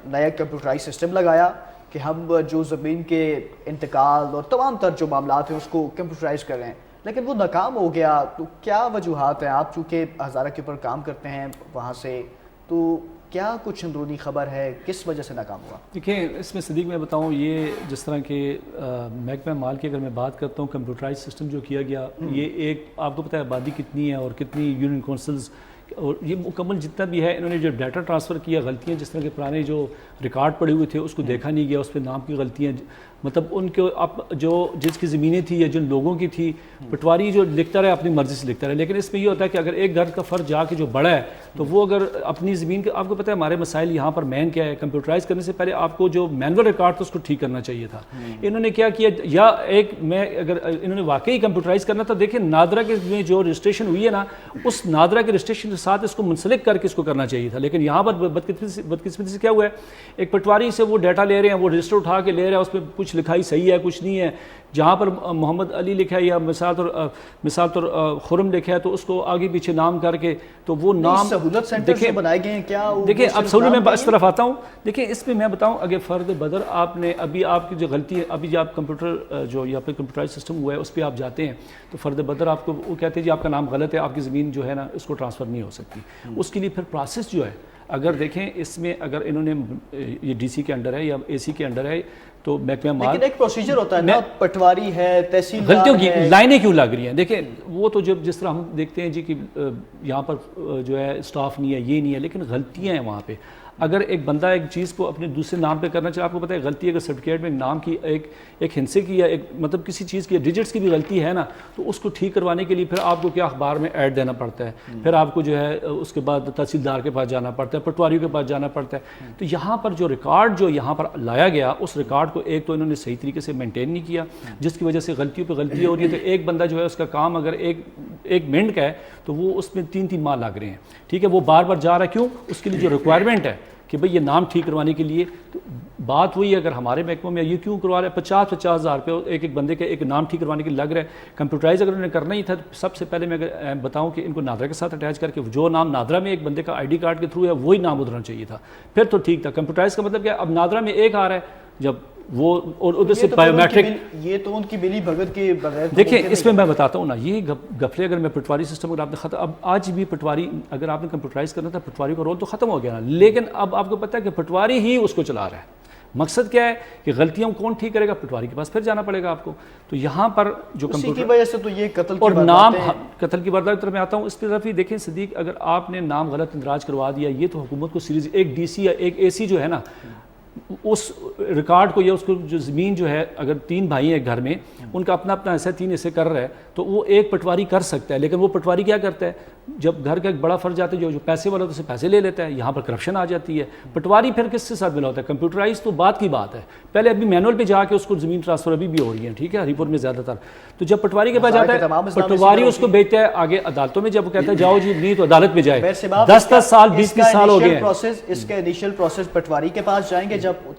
[SPEAKER 2] نیا کمپیوٹرائز سسٹم لگایا کہ ہم جو زمین کے انتقال اور تمام تر جو معاملات ہیں اس کو کمپیوٹرائز کر رہے ہیں، لیکن وہ ناکام ہو گیا. تو کیا وجوہات ہیں؟ آپ چونکہ ہزارہ کے اوپر کام کرتے ہیں وہاں سے، تو کیا کچھ اندرونی خبر ہے، کس وجہ سے ناکام ہوا؟
[SPEAKER 4] دیکھیں، اس میں صدیق میں بتاؤں، یہ جس طرح کہ محکمہ مال کی اگر میں بات کرتا ہوں، کمپیوٹرائز سسٹم جو کیا گیا، یہ ایک آپ کو پتہ ہے آبادی کتنی ہے اور کتنی یونین کونسلز، اور یہ مکمل جتنا بھی ہے، انہوں نے جو ڈیٹا ٹرانسفر کیا، غلطیاں جس طرح کے پرانے جو ریکارڈ پڑے ہوئے تھے اس کو دیکھا نہیں گیا، اس پہ نام کی غلطیاں، مطلب ان کے جو جس کی زمینیں تھیں یا جن لوگوں کی تھی، پٹواری جو لکھتا رہے اپنی مرضی سے لکھتا رہے. لیکن اس میں یہ ہوتا ہے کہ اگر ایک گھر کا فرد جا کے جو بڑا ہے تو وہ اگر اپنی زمین کے، آپ کو پتہ ہے ہمارے مسائل یہاں پر مین کیا ہے، کمپیوٹرائز کرنے سے پہلے آپ کو جو مینول ریکارڈ تھا اس کو ٹھیک کرنا چاہیے تھا. انہوں نے کیا کیا، یا ایک میں اگر انہوں نے واقعی کمپیوٹرائز کرنا تھا، دیکھیں نادرا کے میں جو رجسٹریشن ہوئی ہے نا، اس نادرا کے رجسٹریشن کے ساتھ اس کو منسلک کر کے اس کو کرنا چاہیے تھا. لیکن یہاں پر بدقسمتی سے کیا ہوا ہے، ایک پٹواری سے وہ ڈیٹا لے رہے ہیں، وہ رجسٹر اٹھا کے لے رہے ہیں، اس پہ کچھ لکھائی صحیح ہے کچھ نہیں ہے. جہاں پر محمد علی لکھا ہے یا مثال طور خرم لکھا ہے تو اس کو آگے پیچھے نام کر کے، تو وہ نام
[SPEAKER 2] سہولت سینٹرز جو بنائے گئے ہیں، کیا
[SPEAKER 4] دیکھیں اب سہولت میں اس طرف آتا ہوں. دیکھیں اس میں میں بتاؤں، اگر فرد بدر آپ نے ابھی آپ کی جو غلطی ہے، ابھی جو آپ کمپیوٹر جو یہاں پہ کمپیوٹرائز سسٹم ہوا ہے اس پہ آپ جاتے ہیں تو فرد بدر آپ کو وہ کہتے ہیں جی آپ کا نام غلط ہے، آپ کی زمین جو ہے نا اس کو ٹرانسفر نہیں ہو سکتی. اس کے لیے پھر پروسیس جو ہے، اگر دیکھیں اس میں اگر انہوں نے یہ ڈی سی کے انڈر ہے یا اے سی کے انڈر ہے تو محکمہ مال،
[SPEAKER 2] لیکن ایک پروسیجر ہوتا ہے نا، پٹواری ہے، تحصیلدار
[SPEAKER 4] غلطیوں کی لائنیں کیوں لگ رہی ہیں. دیکھیں وہ تو جب جس طرح ہم دیکھتے ہیں جی کہ یہاں پر جو ہے اسٹاف نہیں ہے، یہ نہیں ہے، لیکن غلطیاں ہیں وہاں پہ. اگر ایک بندہ ایک چیز کو اپنے دوسرے نام پہ کرنا چاہے، آپ کو پتہ ہے غلطی اگر سرٹیفکیٹ میں نام کی ایک ہندسے کی یا ایک مطلب کسی چیز کی ڈیجٹس کی بھی غلطی ہے نا، تو اس کو ٹھیک کروانے کے لیے پھر آپ کو کیا اخبار میں ایڈ دینا پڑتا ہے، پھر آپ کو جو ہے اس کے بعد تحصیلدار کے پاس جانا پڑتا ہے، پٹواریوں کے پاس جانا پڑتا ہے. تو یہاں پر جو ریکارڈ جو یہاں پر لایا گیا، اس ریکارڈ کو ایک تو انہوں نے صحیح طریقے سے مینٹین نہیں کیا، جس کی وجہ سے غلطیوں پہ غلطیاں ہو رہی ہے. تو ایک بندہ جو ہے اس کا کام اگر ایک منٹ کا ہے تو وہ اس میں 3 ماہ لگ رہے ہیں. ٹھیک ہے، وہ بار بار جا رہا ہے، کیوں؟ اس کے لیے جو ریکوائرمنٹ ہے کہ بھئی یہ نام ٹھیک کروانے کے لیے. تو بات وہی ہے، اگر ہمارے محکمہ میں یہ کیوں کروا رہے ہیں 50 ہزار روپے ایک بندے کے ایک نام ٹھیک کروانے کے لیے لگ رہا ہے. کمپیوٹرائز اگر انہوں نے کرنا ہی تھا تو سب سے پہلے میں اگر بتاؤں کہ ان کو نادرا کے ساتھ اٹیچ کر کے جو نام نادرا میں ایک بندے کا آئی ڈی کارڈ کے تھرو ہے وہی نام ادھرنا چاہیے تھا، پھر تو ٹھیک تھا. کمپیوٹرائز کا مطلب کیا، اب نادرا میں ایک آ رہا ہے جب وہ اور ادھر سے بایو میٹرک،
[SPEAKER 2] یہ تو ان کی ملی بھگت کے بغیر.
[SPEAKER 4] دیکھیں اس میں میں بتاتا ہوں نا، یہ گفلے اگر میں پٹواری سسٹم اگر آپ نے ختم، اب آج بھی پٹواری اگر آپ نے کمپیوٹرائز کرنا تھا، پٹواری کا رول تو ختم ہو گیا نا. لیکن اب آپ کو پتہ ہے کہ پٹواری ہی اس کو چلا رہا ہے. مقصد کیا ہے کہ غلطیاں کون ٹھیک کرے گا، پٹواری کے پاس پھر جانا پڑے گا آپ کو. تو یہاں پر جو
[SPEAKER 2] اسی کی وجہ سے تو یہ قتل کی
[SPEAKER 4] اور
[SPEAKER 2] وارداتیں
[SPEAKER 4] نام قتل کی واردات کی طرف میں آتا ہوں. اس پہ طرف ہی دیکھیں صدیق، اگر آپ نے نام غلط اندراج کروا دیا، یہ تو حکومت کو سیریز ایک ڈی سی یا ایک اے سی جو ہے نا، اس ریکارڈ کو یا اس کو جو زمین جو ہے، اگر 3 بھائی ہیں گھر میں، ان کا اپنا اپنا حصہ 3 حصے کر رہا ہے تو وہ ایک پٹواری کر سکتا ہے. لیکن وہ پٹواری کیا کرتا ہے، جب گھر کا ایک بڑا فرض جاتا ہے جو پیسے والا تو اسے پیسے لے لیتا ہے. یہاں پر کرپشن آ جاتی ہے. پٹواری پھر کس کے ساتھ ملا ہوتا ہے؟ کمپیوٹرائز تو بات کی بات ہے، پہلے ابھی مینول پہ جا کے اس کو زمین ٹرانسفر ابھی بھی ہو رہی ہے. ٹھیک ہے، ہری پور میں زیادہ تر. تو جب پٹواری کے پاس جاتا ہے، پٹواری اس کو بھیجتا ہے آگے عدالتوں میں. جب وہ کہتا ہے جاؤ جی نہیں تو عدالت میں جائے. 10 سال 20 سال ہو گئے ہیں.
[SPEAKER 2] اس کا انیشل پروسیس پٹواری کے پاس جائیں گے. جب